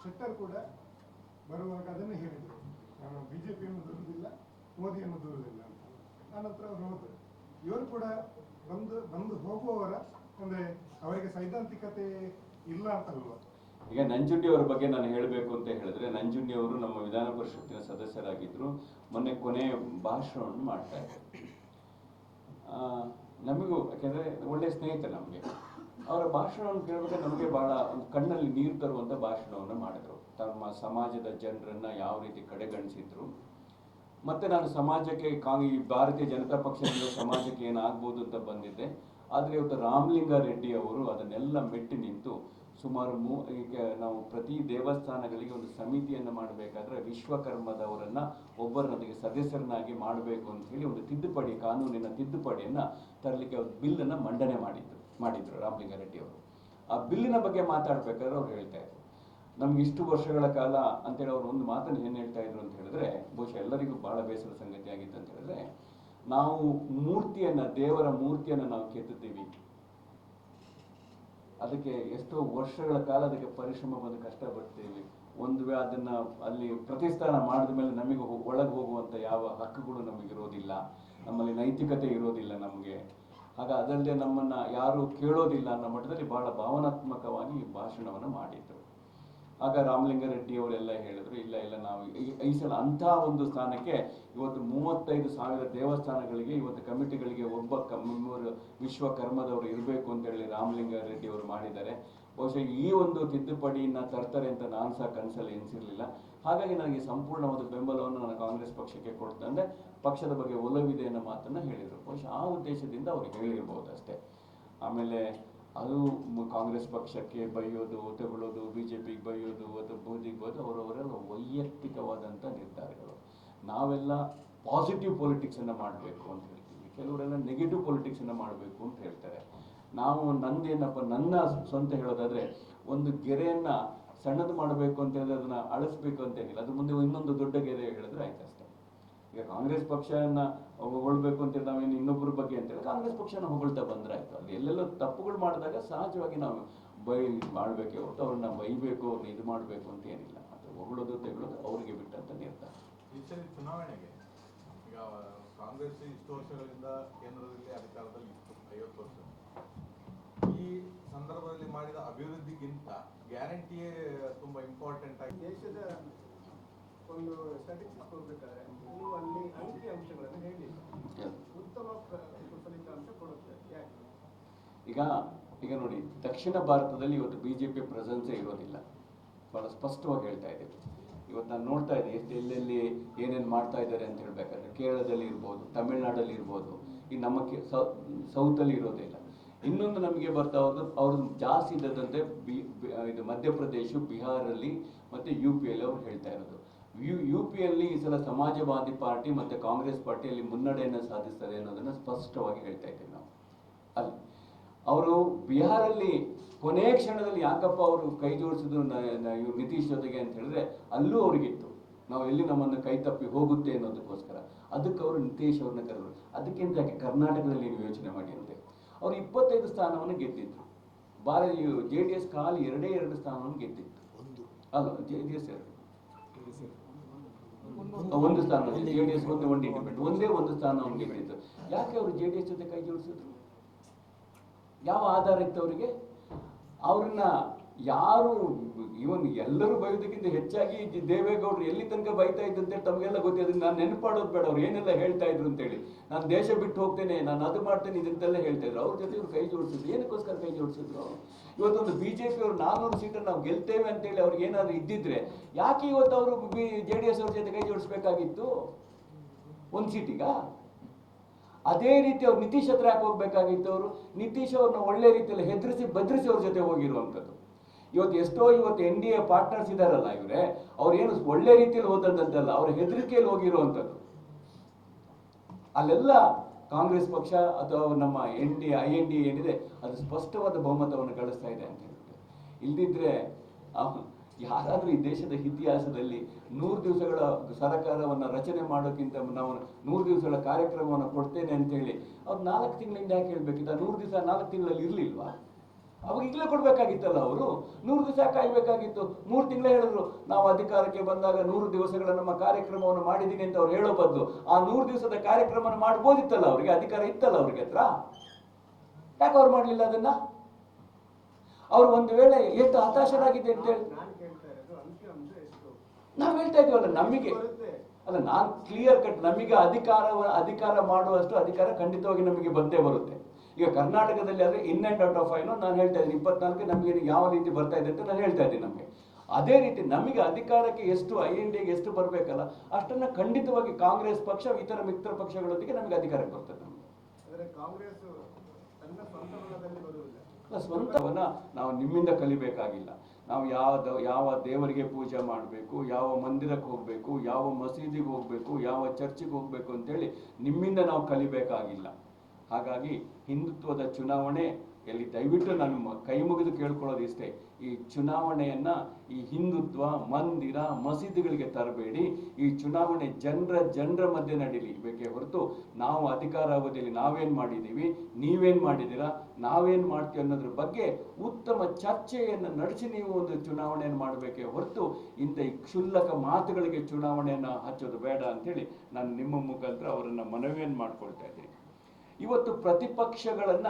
Shettar ಕೂಡ ಬರುವಾಗ ಅದನ್ನೇ ಹೇಳಿದರು, ನಾನು ಬಿಜೆಪಿಯನ್ನು ದೂರುವುದಿಲ್ಲ, ಮೋದಿಯನ್ನು ದೂರುವುದಿಲ್ಲ ಅಂತ. ಆನಂತರ ಅವರು ಹೋದರು. ಇವರು ಕೂಡ ಬಂದು ಹೋಗುವವರ ಅಂದ್ರೆ ಅವರಿಗೆ ಸೈದ್ಧಾಂತಿಕತೆ ಇಲ್ಲ ಅಂತಲ್ವ? ಈಗ ನಂಜುಂಡಿ ಅವರ ಬಗ್ಗೆ ನಾನು ಹೇಳಬೇಕು ಅಂತ ಹೇಳಿದ್ರೆ, ನಂಜುಂಡಿ ಅವರು ನಮ್ಮ ವಿಧಾನ ಪರಿಷತ್ತಿನ ಸದಸ್ಯರಾಗಿದ್ದರು. ಮೊನ್ನೆ ಕೊನೆ ಭಾಷಣವನ್ನು ಮಾಡ್ತಾ ಇದ್ದಾರೆ. ನಮಗೂ ಯಾಕೆಂದರೆ ಒಳ್ಳೆಯ ಸ್ನೇಹಿತ ನಮಗೆ. ಅವರ ಭಾಷಣವನ್ನು ಕೇಳಬೇಕಾದ್ರೆ ನಮಗೆ ಬಹಳ ಒಂದು ಕಣ್ಣಲ್ಲಿ ನೀರು ತರುವಂಥ ಭಾಷಣವನ್ನು ಮಾಡಿದರು. ತಮ್ಮ ಸಮಾಜದ ಜನರನ್ನು ಯಾವ ರೀತಿ ಕಡೆಗಣಿಸಿದ್ರು, ಮತ್ತು ನಾನು ಸಮಾಜಕ್ಕೆ ಈ ಭಾರತೀಯ ಜನತಾ ಪಕ್ಷದಿಂದ ಸಮಾಜಕ್ಕೆ ಏನಾಗ್ಬೋದು ಅಂತ ಬಂದಿದ್ದೆ. ಆದರೆ ಇವತ್ತು ರಾಮಲಿಂಗಾರೆಡ್ಡಿ ಅವರು ಅದನ್ನೆಲ್ಲ ಮೆಟ್ಟಿ ನಿಂತು ಸುಮಾರು ಈಗ ನಾವು ಪ್ರತಿ ದೇವಸ್ಥಾನಗಳಿಗೆ ಒಂದು ಸಮಿತಿಯನ್ನು ಮಾಡಬೇಕಾದ್ರೆ ವಿಶ್ವಕರ್ಮದವರನ್ನು ಒಬ್ಬರನ್ನ ಅದಕ್ಕೆ ಸದಸ್ಯರನ್ನಾಗಿ ಮಾಡಬೇಕು ಅಂತ ಹೇಳಿ ಒಂದು ತಿದ್ದುಪಡಿ, ಕಾನೂನಿನ ತಿದ್ದುಪಡಿಯನ್ನು ತರಲಿಕ್ಕೆ ಒಂದು ಬಿಲ್ಲನ್ನು ಮಂಡನೆ ಮಾಡಿದ್ರು ರಾಮಲಿಂಗಾರೆಡ್ಡಿ ಅವರು. ಆ ಬಿಲ್ಲಿನ ಬಗ್ಗೆ ಮಾತಾಡಬೇಕಾದ್ರೆ ಅವ್ರು ಹೇಳ್ತಾ ಇದ್ರು, ನಮ್ಗೆ ಇಷ್ಟು ವರ್ಷಗಳ ಕಾಲ ಅಂತೇಳಿ ಅವ್ರು ಒಂದು ಮಾತನ್ನು ಏನು ಹೇಳ್ತಾ ಇದ್ರು ಅಂತ ಹೇಳಿದ್ರೆ, ಬಹುಶಃ ಎಲ್ಲರಿಗೂ ಬಹಳ ಬೇಸರ ಸಂಗತಿ ಆಗಿತ್ತು ಅಂತ ಹೇಳಿದ್ರೆ, ನಾವು ದೇವರ ಮೂರ್ತಿಯನ್ನು ನಾವು ಕೆತ್ತಿದ್ದೀವಿ, ಅದಕ್ಕೆ ಎಷ್ಟೋ ವರ್ಷಗಳ ಕಾಲ ಅದಕ್ಕೆ ಪರಿಶ್ರಮ ಬಂದು ಕಷ್ಟಪಡ್ತೀವಿ. ಒಂದು ವೇಳೆ ಅದನ್ನ ಅಲ್ಲಿ ಪ್ರತಿಷ್ಠಾನ ಮಾಡಿದ ಮೇಲೆ ನಮಗೆ ಒಳಗೆ ಹೋಗುವಂಥ ಯಾವ ಹಕ್ಕುಗಳು ನಮಗಿರೋದಿಲ್ಲ, ನಮ್ಮಲ್ಲಿ ನೈತಿಕತೆ ಇರೋದಿಲ್ಲ ನಮಗೆ. ಅದಲ್ಲದೆ ನಮ್ಮನ್ನು ಯಾರು ಕೇಳೋದಿಲ್ಲ ಅನ್ನೋ ಮಟ್ಟದಲ್ಲಿ ಬಹಳ ಭಾವನಾತ್ಮಕವಾಗಿ ಭಾಷಣವನ್ನು ಮಾಡಿದ್ರು. ಆಗ ರಾಮಲಿಂಗಾರೆಡ್ಡಿ ಅವರೆಲ್ಲ ಹೇಳಿದ್ರು, ಇಲ್ಲ ನಾವು ಈ ಸಲ ಅಂಥ ಒಂದು ಸ್ಥಾನಕ್ಕೆ ಇವತ್ತು 35,000 ದೇವಸ್ಥಾನಗಳಿಗೆ ಇವತ್ತು ಕಮಿಟಿಗಳಿಗೆ ಒಬ್ಬ ವಿಶ್ವಕರ್ಮದವರು ಇರಬೇಕು ಅಂತೇಳಿ ರಾಮಲಿಂಗಾರೆಡ್ಡಿ ಅವರು ಮಾಡಿದ್ದಾರೆ. ಬಹುಶಃ ಈ ಒಂದು ತಿದ್ದುಪಡಿಯನ್ನು ತರ್ತಾರೆ ಅಂತ ನಾನು ಸಹ ಕನಸಲ್ಲಿ ಎನಿಸಿರಲಿಲ್ಲ. ಹಾಗಾಗಿ ನನಗೆ ಸಂಪೂರ್ಣವಾದ ಬೆಂಬಲವನ್ನು ನಾನು ಕಾಂಗ್ರೆಸ್ ಪಕ್ಷಕ್ಕೆ ಕೊಡ್ತಂದೆ, ಪಕ್ಷದ ಬಗ್ಗೆ ಒಲವಿದೆ ಅನ್ನೋ ಮಾತನ್ನು ಹೇಳಿದರು. ಬಹುಶಃ ಆ ಉದ್ದೇಶದಿಂದ ಅವ್ರು ಹೇಳಿರ್ಬೋದು ಅಷ್ಟೇ. ಆಮೇಲೆ ಅದು ಕಾಂಗ್ರೆಸ್ ಪಕ್ಷಕ್ಕೆ ಬೈಯೋದು, ತಗೊಳ್ಳೋದು, ಬಿಜೆಪಿಗೆ ಬೈಯೋದು, ಅಥವಾ ಮೋದಿಗೆ ಬೈಯೋದು ಅವರವರೆಲ್ಲ ವೈಯಕ್ತಿಕವಾದಂಥ ನಿರ್ಧಾರಗಳು. ನಾವೆಲ್ಲ ಪಾಸಿಟಿವ್ ಪೊಲಿಟಿಕ್ಸನ್ನು ಮಾಡಬೇಕು ಅಂತ ಹೇಳ್ತೀವಿ, ಕೆಲವರೆಲ್ಲ ನೆಗೆಟಿವ್ ಪೊಲಿಟಿಕ್ಸನ್ನು ಮಾಡಬೇಕು ಅಂತ ಹೇಳ್ತಾರೆ. ನಾವು ನನ್ನ ಸ್ವಂತ ಹೇಳೋದಾದರೆ, ಒಂದು ಗೆರೆಯನ್ನು ಸಣ್ಣದು ಮಾಡಬೇಕು ಅಂತ ಹೇಳಿದ್ರೆ ಅದನ್ನು ಅಳಿಸ್ಬೇಕು ಅಂತೇನಿಲ್ಲ, ಅದ್ರ ಮುಂದೆ ಇನ್ನೊಂದು ದೊಡ್ಡ ಗೆರೆ ಹೇಳಿದ್ರೆ ಆಯ್ತು ಅಷ್ಟೇ. ಈಗ ಕಾಂಗ್ರೆಸ್ ಪಕ್ಷನ ಹೊಗಳ್ಬೇಕು ಅಂತೇಳಿ ನಾವೇನು ಇನ್ನೊಬ್ಬರ ಬಗ್ಗೆ ಅಂತೇಳಿ ಕಾಂಗ್ರೆಸ್ ಪಕ್ಷನ ಹೊಗಳ್ತಾ ಬಂದ್ರೆ ಆಯ್ತು. ಅಲ್ಲಿ ಎಲ್ಲೆಲ್ಲೋ ತಪ್ಪುಗಳು ಮಾಡಿದಾಗ ಸಹಜವಾಗಿ ನಾವು ಮಾಡಬೇಕೆ ಹೊರತು ಅವ್ರನ್ನ ಬೈಬೇಕು, ಅವ್ರನ್ನ ಇದು ಮಾಡಬೇಕು ಅಂತ ಏನಿಲ್ಲ. ಅದು ಹೊಗಳೋದು ತೆಗಳೋದು ಅವರಿಗೆ ಬಿಟ್ಟಂತ ನಿರ್ಧಾರ. ಈ ಸರಿ ಚುನಾವಣೆಗೆ ಈಗ ಕಾಂಗ್ರೆಸ್ ಇಷ್ಟು ವರ್ಷಗಳಿಂದ ಕೇಂದ್ರದಲ್ಲಿ ಅಧಿಕಾರದಲ್ಲಿ ಇತ್ತು, 50 ವರ್ಷ. ಈ ಸಂದರ್ಭದಲ್ಲಿ ಮಾಡಿದ ಅಭಿವೃದ್ಧಿಗಿಂತ ಗ್ಯಾರಂಟಿಯೇ ತುಂಬಾ ಇಂಪಾರ್ಟೆಂಟ್ ಆಗಿ ದೇಶದ ಒಂದು ಸ್ಟ್ಯಾಟಿಸ್ಟಿಕ್ಸ್ ಹೋಗ್ಬೇಕಾದ್ರೆ ನೀವು ಅಲ್ಲಿ ಅಂಕಿ ಅಂಶಗಳನ್ನು ಹೇಳಿಲ್ಲ, ಉತ್ತಮ ಫಲಿತಾಂಶ ಕೊಡುತ್ತೆ. ಯಾಕೆ? ಈಗ ನೋಡಿ, ದಕ್ಷಿಣ ಭಾರತದಲ್ಲಿ ಇವತ್ತು ಬಿಜೆಪಿ ಪ್ರೆಸೆನ್ಸೇ ಇರೋದಿಲ್ಲ, ಬಹಳ ಸ್ಪಷ್ಟವಾಗಿ ಹೇಳ್ತಾ ಇದ್ದೀವಿ. ಇವತ್ತು ನಾನು ನೋಡ್ತಾ ಇದ್ದೆ ಎಲ್ಲೆಲ್ಲಿ ಏನೇನು ಮಾಡ್ತಾ ಇದ್ದಾರೆ ಅಂತ ಹೇಳ್ಬೇಕಾದ್ರೆ, ಕೇರಳದಲ್ಲಿ ಇರ್ಬೋದು, ತಮಿಳ್ನಾಡಲ್ಲಿ ಇರ್ಬೋದು, ಈ ನಮ್ಮ ಸೌತಲ್ಲಿ ಇರೋದಿಲ್ಲ. ಇನ್ನೊಂದು ನಮಗೆ ಬರ್ತಾ ಹೋದ್ರು ಅವ್ರದ್ದು ಜಾಸ್ತಿ ಇದ್ದದಂತೆ ಇದು ಮಧ್ಯಪ್ರದೇಶ, ಬಿಹಾರಲ್ಲಿ ಮತ್ತು ಯು ಪಿಯಲ್ಲಿ ಅವ್ರು ಹೇಳ್ತಾ ಇರೋದು. ಯು ಪಿಯಲ್ಲಿ ಈ ಸಲ ಸಮಾಜವಾದಿ ಪಾರ್ಟಿ ಮತ್ತು ಕಾಂಗ್ರೆಸ್ ಪಾರ್ಟಿಯಲ್ಲಿ ಮುನ್ನಡೆಯನ್ನು ಸಾಧಿಸ್ತಾರೆ ಅನ್ನೋದನ್ನು ಸ್ಪಷ್ಟವಾಗಿ ಹೇಳ್ತಾ ಇದ್ದೀವಿ ನಾವು. ಅಲ್ಲಿ ಅವರು ಬಿಹಾರಲ್ಲಿ ಕೊನೆಯ ಕ್ಷಣದಲ್ಲಿ ಯಾಕಪ್ಪ ಅವರು ಕೈ ಜೋಡಿಸಿದ್ರು ನಿತೀಶ್ ಜೊತೆಗೆ ಅಂತ ಹೇಳಿದ್ರೆ, ಅಲ್ಲೂ ಅವ್ರಿಗಿತ್ತು ನಾವು ಎಲ್ಲಿ ನಮ್ಮನ್ನು ಕೈ ತಪ್ಪಿ ಹೋಗುತ್ತೆ ಅನ್ನೋದಕ್ಕೋಸ್ಕರ. ಅದಕ್ಕೆ ಅವರು ನಿತೀಶ್ ಅವ್ರನ್ನ ಕರೆದ್ರು. ಅದಕ್ಕಿಂತ ಯಾಕೆ ಕರ್ನಾಟಕದಲ್ಲಿ ನೀವು ಯೋಚನೆ ಮಾಡಿ ಅಂತೆ. ಅವರು 25 ಸ್ಥಾನವನ್ನು ಗೆದ್ದಿದ್ರು. JDS ಖಾಲಿ 2 ಸ್ಥಾನವನ್ನು ಗೆದ್ದಿತ್ತು. ಅಲ್ಲ, JDS 1 ಸ್ಥಾನ, JDS ಒಂದು ಇಂಡಿಪೆಂಡೆಂಟ್ ಒಂದು ಸ್ಥಾನವನ್ನು ಗೆದ್ದಿತ್ತು. ಯಾಕೆ ಅವರು JDS ಜೊತೆ ಕೈ ಜೋಡಿಸಿದ್ರು? ಯಾವ ಆಧಾರ ಇತ್ತು ಅವರಿಗೆ? ಅವ್ರನ್ನ ಯಾರು ಇವನ್ ಎಲ್ಲರೂ ಬೈಯೋದಕ್ಕಿಂತ ಹೆಚ್ಚಾಗಿ ದೇವೇಗೌಡರು ಎಲ್ಲಿ ತನಕ ಬೈತಾ ಇದ್ದಂತೆ ತಮಗೆಲ್ಲ ಗೊತ್ತಿದೆ. ನಾನು ನೆನಪಾಡೋದು ಬೇಡ ಅವ್ರು ಏನೆಲ್ಲ ಹೇಳ್ತಾ ಇದ್ರು ಅಂತೇಳಿ. ನಾನು ದೇಶ ಬಿಟ್ಟು ಹೋಗ್ತೇನೆ, ನಾನು ಅದು ಮಾಡ್ತೇನೆ, ಇದಂತೆಲ್ಲ ಹೇಳ್ತಾ ಇದ್ರು. ಅವ್ರ ಜೊತೆ ಇವ್ರು ಕೈ ಜೋಡಿಸಿದ್ರು. ಏನಕ್ಕೋಸ್ಕರ ಕೈ ಜೋಡಿಸಿದ್ರು? ಇವತ್ತೊಂದು BJP ಅವರು 400 ಸೀಟನ್ನು ನಾವು ಗೆಲ್ತೇವೆ ಅಂತೇಳಿ ಅವ್ರಿಗೆ ಏನಾದ್ರು ಇದ್ದಿದ್ರೆ ಯಾಕೆ ಇವತ್ತು ಅವರು JDS ಅವ್ರ ಜೊತೆ ಕೈ ಜೋಡಿಸ್ಬೇಕಾಗಿತ್ತು? 1 ಸೀಟಿಗ? ಅದೇ ರೀತಿ ಅವ್ರು ನಿತೀಶ್ ಹತ್ರ ಯಾಕೆ ಹೋಗ್ಬೇಕಾಗಿತ್ತು? ಅವರು ನಿತೀಶ್ ಅವ್ರನ್ನ ಒಳ್ಳೆ ರೀತಿಯಲ್ಲಿ ಹೆದರಿಸಿ ಬದ್ರಿಸಿ ಅವ್ರ ಜೊತೆ ಹೋಗಿರುವಂಥದ್ದು. ಇವತ್ತು NDA ಪಾರ್ಟ್ನರ್ಸ್ ಇದಾರಲ್ಲ ಇವರೇ, ಅವ್ರು ಏನು ಒಳ್ಳೆ ರೀತಿಯಲ್ಲಿ ಹೋದಂತಲ್ಲ, ಅವ್ರ ಹೆದರಿಕೆಯಲ್ಲಿ ಹೋಗಿರುವಂಥದ್ದು. ಅಲ್ಲೆಲ್ಲ ಕಾಂಗ್ರೆಸ್ ಪಕ್ಷ ಅಥವಾ ನಮ್ಮ INDA ಏನಿದೆ ಅದು ಸ್ಪಷ್ಟವಾದ ಬಹುಮತವನ್ನು ಗಳಿಸ್ತಾ ಇದೆ ಅಂತ ಹೇಳ್ಬಿಟ್ಟು. ಇಲ್ದಿದ್ರೆ ಯಾರಾದ್ರೂ ಈ ದೇಶದ ಇತಿಹಾಸದಲ್ಲಿ 100 ದಿವಸಗಳ ಸರ್ಕಾರವನ್ನು ರಚನೆ ಮಾಡೋಕ್ಕಿಂತ ನಾವು 100 ದಿವಸಗಳ ಕಾರ್ಯಕ್ರಮವನ್ನು ಕೊಡ್ತೇನೆ ಅಂತ ಹೇಳಿ ಅವ್ರು 4 ತಿಂಗಳಿಂದ ಯಾಕೆ ಹೇಳ್ಬೇಕಿತ್ತು? 100 ದಿವಸ 4 ತಿಂಗಳಲ್ಲಿ ಇರ್ಲಿಲ್ವಾ? ಅವಾಗ ಈಗಲೇ ಕೊಡ್ಬೇಕಾಗಿತ್ತಲ್ಲ. ಅವರು 100 ದಿವಸ ಕಾಯ್ಬೇಕಾಗಿತ್ತು. 3 ತಿಂಗಳೇ ಹೇಳಿದ್ರು ನಾವು ಅಧಿಕಾರಕ್ಕೆ ಬಂದಾಗ 100 ದಿವಸಗಳ ನಮ್ಮ ಕಾರ್ಯಕ್ರಮವನ್ನು ಮಾಡಿದ್ದೀನಿ ಅಂತ ಅವ್ರು ಹೇಳೋ ಬದಲು ಆ 100 ದಿವಸದ ಕಾರ್ಯಕ್ರಮ ಮಾಡ್ಬೋದಿತ್ತಲ್ಲ. ಅವ್ರಿಗೆ ಅಧಿಕಾರ ಇತ್ತಲ್ಲ ಅವ್ರಿಗೆ ಹತ್ರ. ಯಾಕೆ ಅವ್ರು ಮಾಡ್ಲಿಲ್ಲ ಅದನ್ನ? ಅವ್ರು ಒಂದು ವೇಳೆ ಎಷ್ಟು ಹತಾಶರಾಗಿದೆ ಅಂತ ಹೇಳಿ ನಾವು ಹೇಳ್ತಾ ಇದೀವಲ್ಲ. ನಮಗೆ ಅಲ್ಲ, ನಾನು ಕ್ಲಿಯರ್ ಕಟ್, ನಮಗೆ ಅಧಿಕಾರ ಮಾಡುವಷ್ಟು ಅಧಿಕಾರ ಖಂಡಿತವಾಗಿ ನಮಗೆ ಬಂದೇ ಬರುತ್ತೆ. ಈಗ ಕರ್ನಾಟಕದಲ್ಲಿ ಆದರೆ ಇನ್ ಅಂಡ್ ಔಟ್ ಆಫ್ ಏನೋ ನಾನು ಹೇಳ್ತಾ ಇದ್ದೀನಿ 24 ನಮಗೆ ಯಾವ ರೀತಿ ಬರ್ತಾ ಇದೆ ಅಂತ ನಾನು ಹೇಳ್ತಾ ಇದ್ದೀನಿ. ನಮಗೆ ಅದೇ ರೀತಿ ನಮಗೆ ಅಧಿಕಾರಕ್ಕೆ ಎಷ್ಟು INDAಗೆ ಎಷ್ಟು ಬರಬೇಕಲ್ಲ ಅಷ್ಟನ್ನ ಖಂಡಿತವಾಗಿ ಕಾಂಗ್ರೆಸ್ ಪಕ್ಷ ಇತರ ಮಿತ್ರ ಪಕ್ಷಗಳೊಂದಿಗೆ ನಮಗೆ ಅಧಿಕಾರಕ್ಕೆ ಬರ್ತದೆ. ನಮಗೆ ಕಾಂಗ್ರೆಸ್ ತನ್ನ ಸ್ವಂತ ಬಲದಲ್ಲಿ ಬರುವುದಿಲ್ಲ. ಸ್ವಂತವನ್ನ ನಾವು ನಿಮ್ಮಿಂದ ಕಲಿಬೇಕಾಗಿಲ್ಲ. ನಾವು ಯಾವ ದೇವರಿಗೆ ಪೂಜೆ ಮಾಡಬೇಕು, ಯಾವ ಮಂದಿರಕ್ಕೆ ಹೋಗಬೇಕು, ಯಾವ ಮಸೀದಿಗೆ ಹೋಗಬೇಕು, ಯಾವ ಚರ್ಚಿಗೆ ಹೋಗಬೇಕು ಅಂತೇಳಿ ನಿಮ್ಮಿಂದ ನಾವು ಕಲಿಬೇಕಾಗಿಲ್ಲ. ಹಾಗಾಗಿ ಹಿಂದುತ್ವದ ಚುನಾವಣೆ ಎಲ್ಲಿ ದಯವಿಟ್ಟು ನಾನು ಕೈ ಮುಗಿದು ಕೇಳ್ಕೊಳ್ಳೋದು ಇಷ್ಟೇ, ಈ ಚುನಾವಣೆಯನ್ನ ಈ ಹಿಂದುತ್ವ ಮಂದಿರ ಮಸೀದಿಗಳಿಗೆ ತರಬೇಡಿ. ಈ ಚುನಾವಣೆ ಜನರ ಮಧ್ಯೆ ನಡೀಲಿ ಬೇಕೇ ಹೊರತು ನಾವು ಅಧಿಕಾರಾವಧಿಯಲ್ಲಿ ನಾವೇನ್ ಮಾಡಿದ್ದೀವಿ, ನೀವೇನ್ ಮಾಡಿದ್ದೀರಾ, ನಾವೇನ್ ಮಾಡ್ತೀವಿ ಅನ್ನೋದ್ರ ಬಗ್ಗೆ ಉತ್ತಮ ಚರ್ಚೆಯನ್ನು ನಡೆಸಿ ನೀವು ಒಂದು ಚುನಾವಣೆಯನ್ನು ಮಾಡಬೇಕೇ ಹೊರತು ಇಂಥ ಈ ಕ್ಷುಲ್ಲಕ ಮಾತುಗಳಿಗೆ ಚುನಾವಣೆಯನ್ನು ಹಚ್ಚೋದು ಬೇಡ ಅಂತೇಳಿ ನಾನು ನಿಮ್ಮ ಮುಖಾಂತರ ಅವರನ್ನ ಮನವಿಯನ್ನು ಮಾಡ್ಕೊಳ್ತಾ ಇದ್ದೀನಿ. ಇವತ್ತು ಪ್ರತಿಪಕ್ಷಗಳನ್ನ